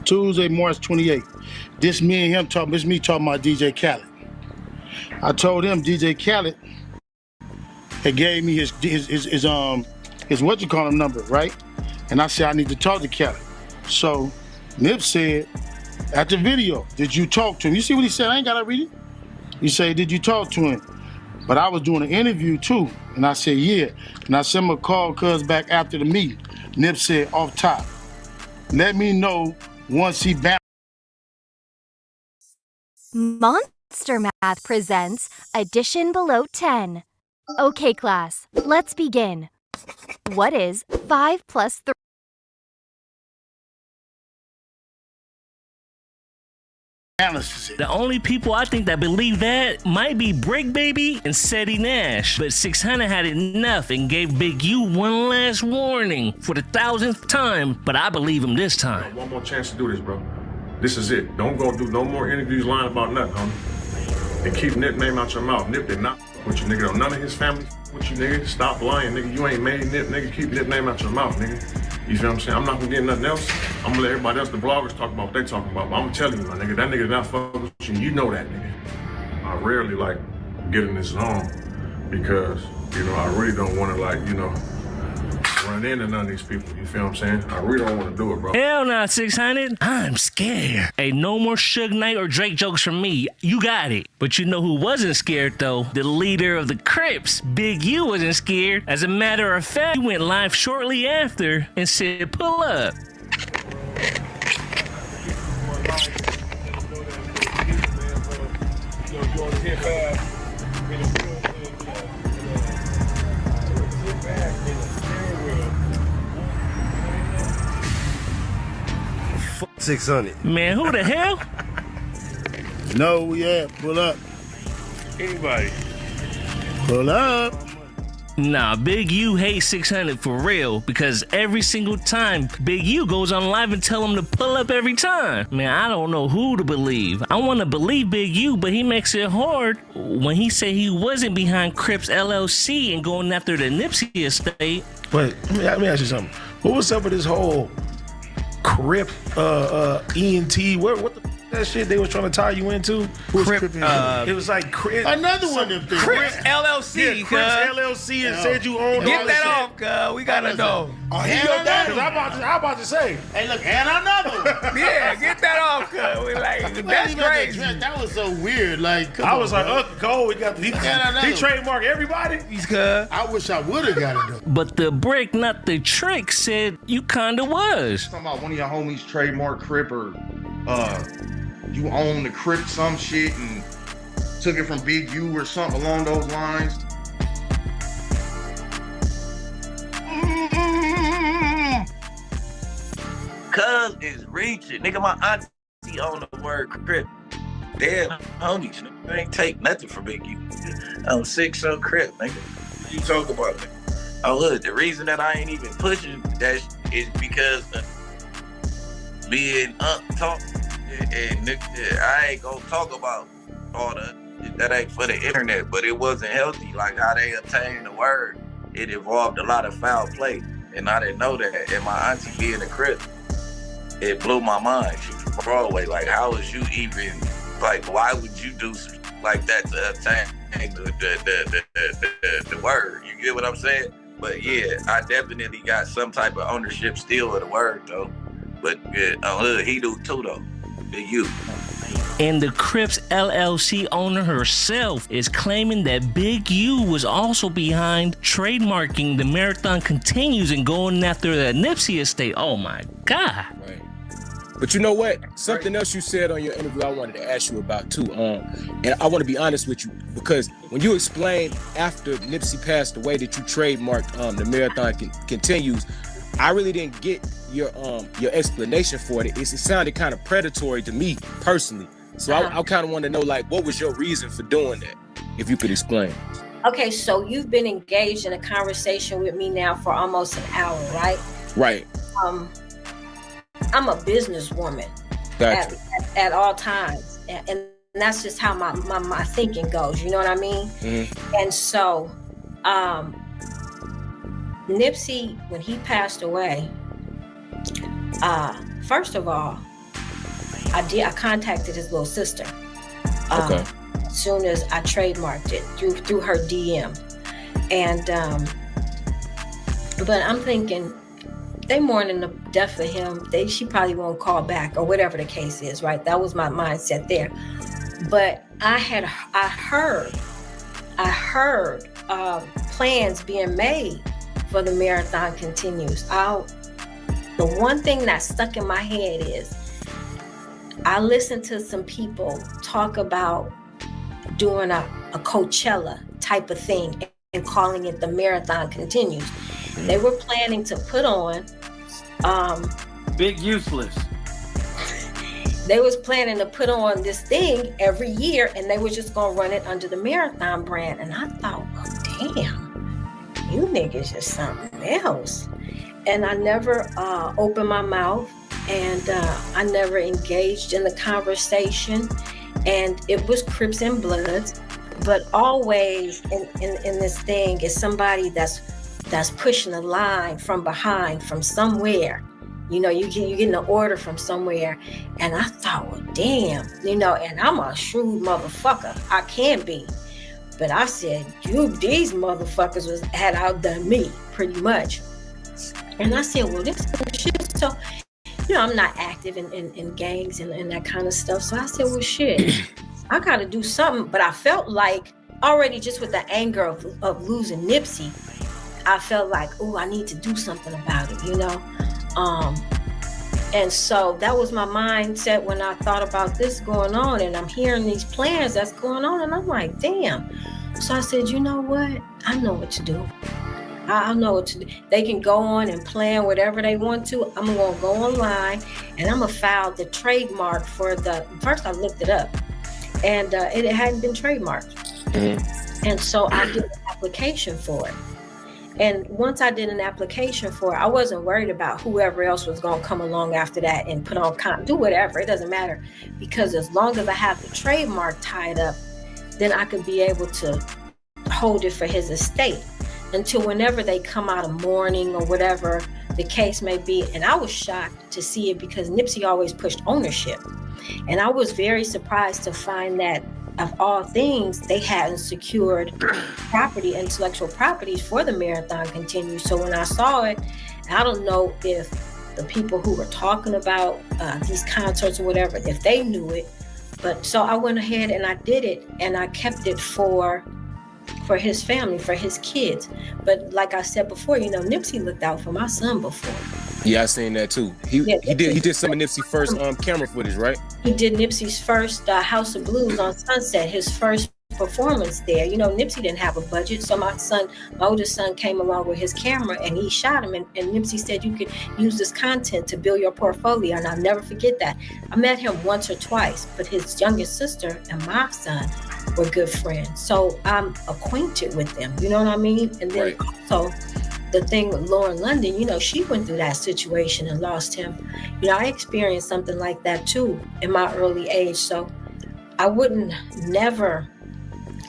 Tuesday, March 28th. This me talking about DJ Khaled. I told him DJ Khaled had gave me his number, right? And I said I need to talk to Khaled. So Nip said, at the video, did you talk to him? You see what he said? I ain't gotta read it. He said, did you talk to him? But I was doing an interview too. And I said, yeah. And I sent him a call cuz back after the meeting. Nip said, off top, let me know once he back. Monster Math presents Addition Below 10. Okay, class, let's begin. What is 5 plus 3? The only people I think that believe that might be Brick Baby and Seti Nash. But 600 had enough and gave Big U one last warning for the 1000th time. But I believe him this time. One more chance to do this, bro. This is it. Don't go do no more interviews lying about nothing, homie. And keep Nip name out your mouth. Nip did not with you, nigga. Don't none of his family with you, nigga. Stop lying, nigga. You ain't made Nip, nigga. Keep Nip name out your mouth, nigga. You feel what I'm saying? I'm not gonna get nothing else. I'm gonna let everybody else, the bloggers, talk about what they talking about. But I'm telling you, my nigga, that nigga not fucking with you. You know that nigga. I rarely like get in this zone because, you know, I really don't wanna like, you know, run into none of these people. You feel what I'm saying? I really don't wanna do it, bro. Hell nah, 600. I'm scared. Hey, no more Suge Knight or Drake jokes from me. You got it. But you know who wasn't scared, though? The leader of the Crips. Big U wasn't scared. As a matter of fact, he went live shortly after and said, pull up. 600. Man, who the hell? No, yeah, pull up. Anybody. Pull up. Nah, Big U hates 600 for real because every single time Big U goes on live and tell him to pull up every time. Man, I don't know who to believe. I want to believe Big U, but he makes it hard when he said he wasn't behind Crips LLC and going after the Nipsey estate. Wait, let me ask you something. What was up with this whole Crip ENT? What the that shit they was trying to tie you into? Crip, it was like Crip. Another one of them things. Crips LLC. Yeah, Crips LLC and said you owned Get all that this off, cuz. We gotta know. Oh, he got that? Because I'm about to say. Hey, look, and another one. Yeah, get that off, cuz. We like, that's crazy. That was so weird. Like, I was like, Uncle Cole, we got he trademarked everybody. I wish I would have got it though. But the brick, not the trick, said you kinda was. Talking about one of your homies trademark Crip or you own the Crip some shit and took it from Big U or something along those lines. Cuz is reaching. Nigga, my auntie own the word Crip. Damn, homies, they ain't take nothing from Big U. I'm 6 so Crip, nigga. What you talk about, nigga? Oh, look, the reason that I ain't even pushing that is because me and talk, and I ain't gonna talk about all that ain't for the internet, but it wasn't healthy, like how they obtained the word. It involved a lot of foul play, and I didn't know that. And my auntie being a Crip, it blew my mind. She was from Broadway. Like, how was you even, like, why would you do something like that to obtain the word? You get what I'm saying? But yeah, I definitely got some type of ownership still of the word, though. But he do too, though. Big U. And the Crips LLC owner herself is claiming that Big U was also behind trademarking The Marathon Continues and going after the Nipsey estate. Oh my God. Right. But you know what? Something else you said on your interview I wanted to ask you about too. And I want to be honest with you because when you explained after Nipsey passed away that you trademarked The Marathon Continues, I really didn't get your explanation for it. It sounded kind of predatory to me personally. So I kind of want to know, like, what was your reason for doing that? If you could explain. Okay, so you've been engaged in a conversation with me now for almost an hour, right? Right. I'm a businesswoman Gotcha. at all times, and that's just how my thinking goes. You know what I mean? Mm-hmm. And so, Nipsey, when he passed away, first of all, I contacted his little sister. Okay. As soon as I trademarked it through her DM, and but I'm thinking they mourning the death of him. She probably won't call back or whatever the case is, right? That was my mindset there. But I heard plans being made for The Marathon Continues. The one thing that stuck in my head is I listened to some people talk about doing a Coachella type of thing and calling it The Marathon Continues. They were planning to put on Big Useless. They was planning to put on this thing every year, and they were just gonna run it under the Marathon brand. And I thought, oh, damn, you niggas is something else. And I never opened my mouth, and I never engaged in the conversation. And it was Crips and Bloods, but always in this thing is somebody that's that's pushing the line from behind, from somewhere. You know, you're getting an order from somewhere. And I thought, well, damn, you know, and I'm a shrewd motherfucker. I can be. But I said, these motherfuckers had outdone me pretty much. And I said, well, this shit. So, you know, I'm not active in gangs and that kind of stuff. So I said, well, shit, I got to do something. But I felt like already just with the anger of losing Nipsey, I felt like, oh, I need to do something about it, you know? And so that was my mindset when I thought about this going on, and I'm hearing these plans that's going on, and I'm like, damn. So I said, you know what? I know what to do. I know what to do. They can go on and plan whatever they want to. I'm going to go online and I'm going to file the trademark for first I looked it up and it hadn't been trademarked. And so I did an application for it. And once I did an application for it, I wasn't worried about whoever else was going to come along after that and put on, do whatever. It doesn't matter. Because as long as I have the trademark tied up, then I could be able to hold it for his estate until whenever they come out of mourning or whatever the case may be. And I was shocked to see it because Nipsey always pushed ownership. And I was very surprised to find that of all things, they hadn't secured property, intellectual properties for the marathon continue. So when I saw it, I don't know if the people who were talking about these concerts or whatever, if they knew it, but so I went ahead and I did it, and I kept it for his family, for his kids. But like I said before, you know, Nipsey looked out for my son before. Yeah, I seen that too. He did some of Nipsey's first camera footage, right? He did Nipsey's first House of Blues on Sunset, his first performance there. You know, Nipsey didn't have a budget, so my oldest son came along with his camera and he shot him, and Nipsey said you could use this content to build your portfolio, and I'll never forget that. I met him once or twice, but his youngest sister and my son were good friends, so I'm acquainted with them, you know what I mean? And then also the thing with Lauren London, you know, she went through that situation and lost him. You know, I experienced something like that too in my early age, so I wouldn't never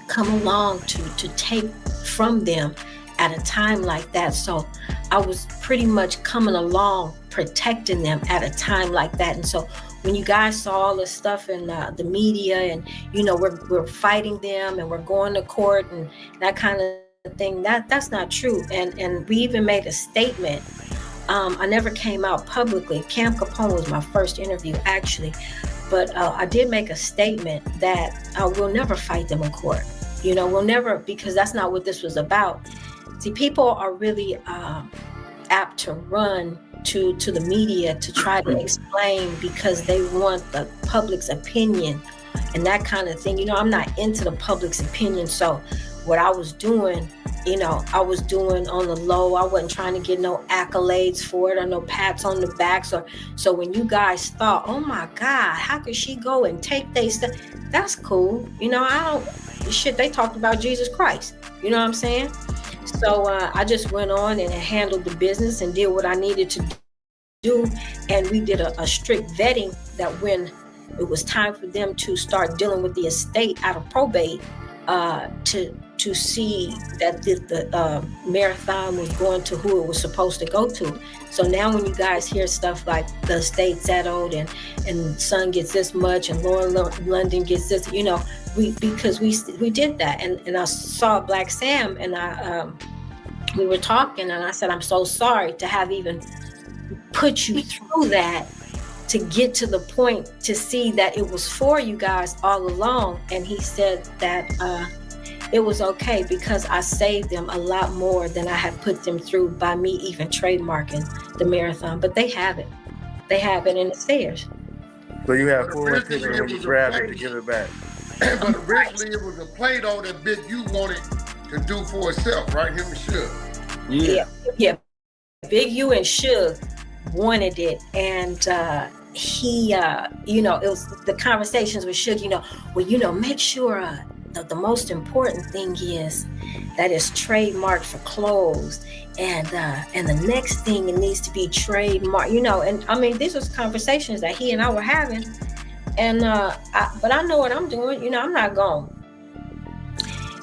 come along to take from them at a time like that. So I was pretty much coming along protecting them at a time like that. And so when you guys saw all this stuff in the media and, you know, we're fighting them and we're going to court and that kind of thing, that's not true. And we even made a statement. I never came out publicly. Cam Capone was my first interview, actually. But I did make a statement that we'll never fight them in court. You know, we'll never, because that's not what this was about. See, people are really apt to run to the media to try to explain because they want the public's opinion and that kind of thing. You know, I'm not into the public's opinion. So what I was doing, you know, I was doing on the low. I wasn't trying to get no accolades for it or no pats on the back. So when you guys thought, oh my God, how could she go and take their stuff? That's cool. You know, they talked about Jesus Christ. You know what I'm saying? So I just went on and handled the business and did what I needed to do. And we did a strict vetting that when it was time for them to start dealing with the estate out of probate, to see that the marathon was going to who it was supposed to go to. So now when you guys hear stuff like the estate settled and son gets this much and Lauren London gets this, you know, because we did that. And I saw Black Sam and we were talking and I said, I'm so sorry to have even put you through that to get to the point to see that it was for you guys all along. And he said that it was okay because I saved them a lot more than I had put them through by me even trademarking the marathon. But they have it. They have it, and it's theirs. So you have full intention when you grab it to give it back. But originally it was a play-doh that Big U wanted to do for itself, right? Him and Suge. Yeah. Big U and Suge wanted it, and he, you know, it was the conversations with Suge, you know, well, you know, make sure the most important thing is that it's trademarked for clothes, and the next thing it needs to be trademarked, you know. And I mean, these was conversations that he and I were having, and but I know what I'm doing, you know. I'm not going.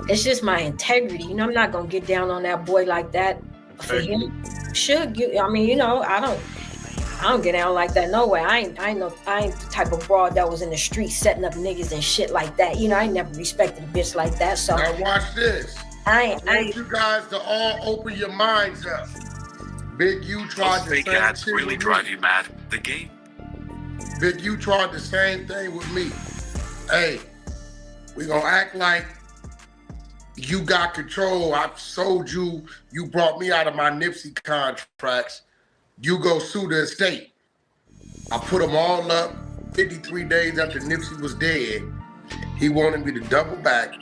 It's just my integrity, you know. I'm not gonna get down on that boy like that. for him. Should you? I mean, you know, I don't get down like that no way. I ain't the type of broad that was in the street setting up niggas and shit like that. You know, I never respected a bitch like that. So now watch this. I want you guys to all open your minds up. Big U tried the same ads really drive you mad. The game. Big U tried the same thing with me. Hey, we gonna act like you got control. I sold you. You brought me out of my Nipsey contracts. You go sue the estate. I put them all up 53 days after Nipsey was dead. He wanted me to double back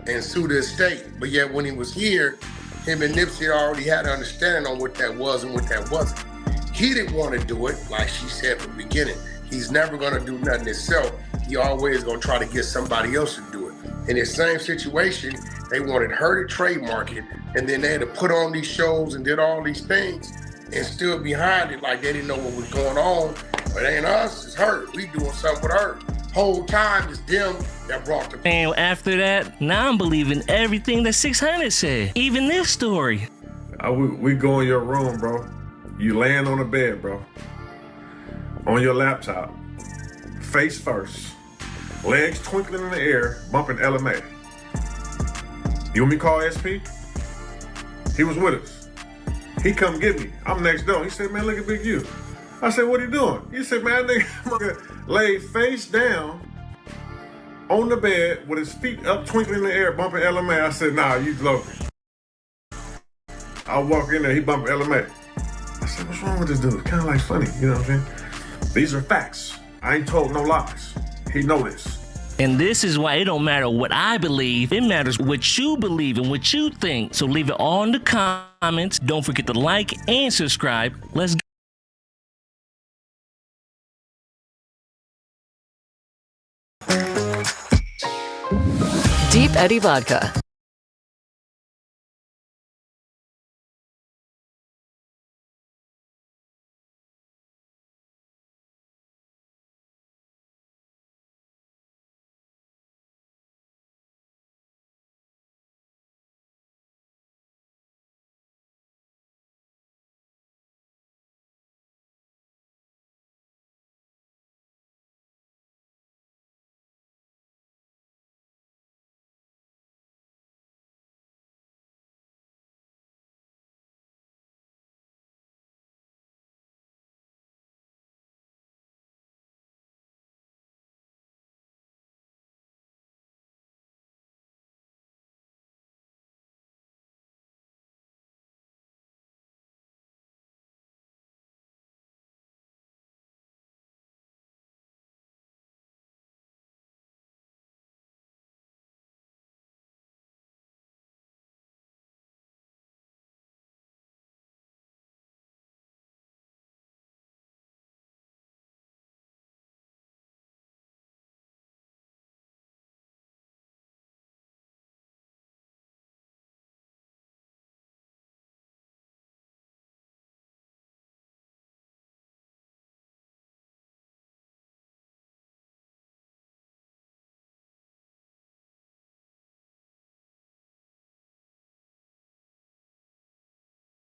and sue the estate. But yet when he was here, him and Nipsey already had an understanding on what that was and what that wasn't. He didn't want to do it, like she said from the beginning. He's never gonna do nothing himself. He always gonna try to get somebody else to do it. In the same situation, they wanted her to trademark it, and then they had to put on these shows and did all these things and stood behind it like they didn't know what was going on. But it ain't us, it's her. We doing something with her. Whole time it's them that brought the. And after that, now I'm believing everything that 600 said. Even this story. We go in your room, bro. You laying on the bed, bro. On your laptop. Face first. Legs twinkling in the air, bumping LMA. You want me to call SP? He was with us. He come get me. I'm next door. He said, man, look at Big U. I said, what are you doing? He said, man, nigga laid face down on the bed with his feet up, twinkling in the air, bumping LMA. I said, nah, you low. I walk in there, he bumping LMA. I said, what's wrong with this dude? It's kind of like funny, you know what I'm saying? These are facts. I ain't told no lies. He know this. And this is why it don't matter what I believe. It matters what you believe and what you think. So leave it all in the comments. Don't forget to like and subscribe. Let's go. Deep Eddy Vodka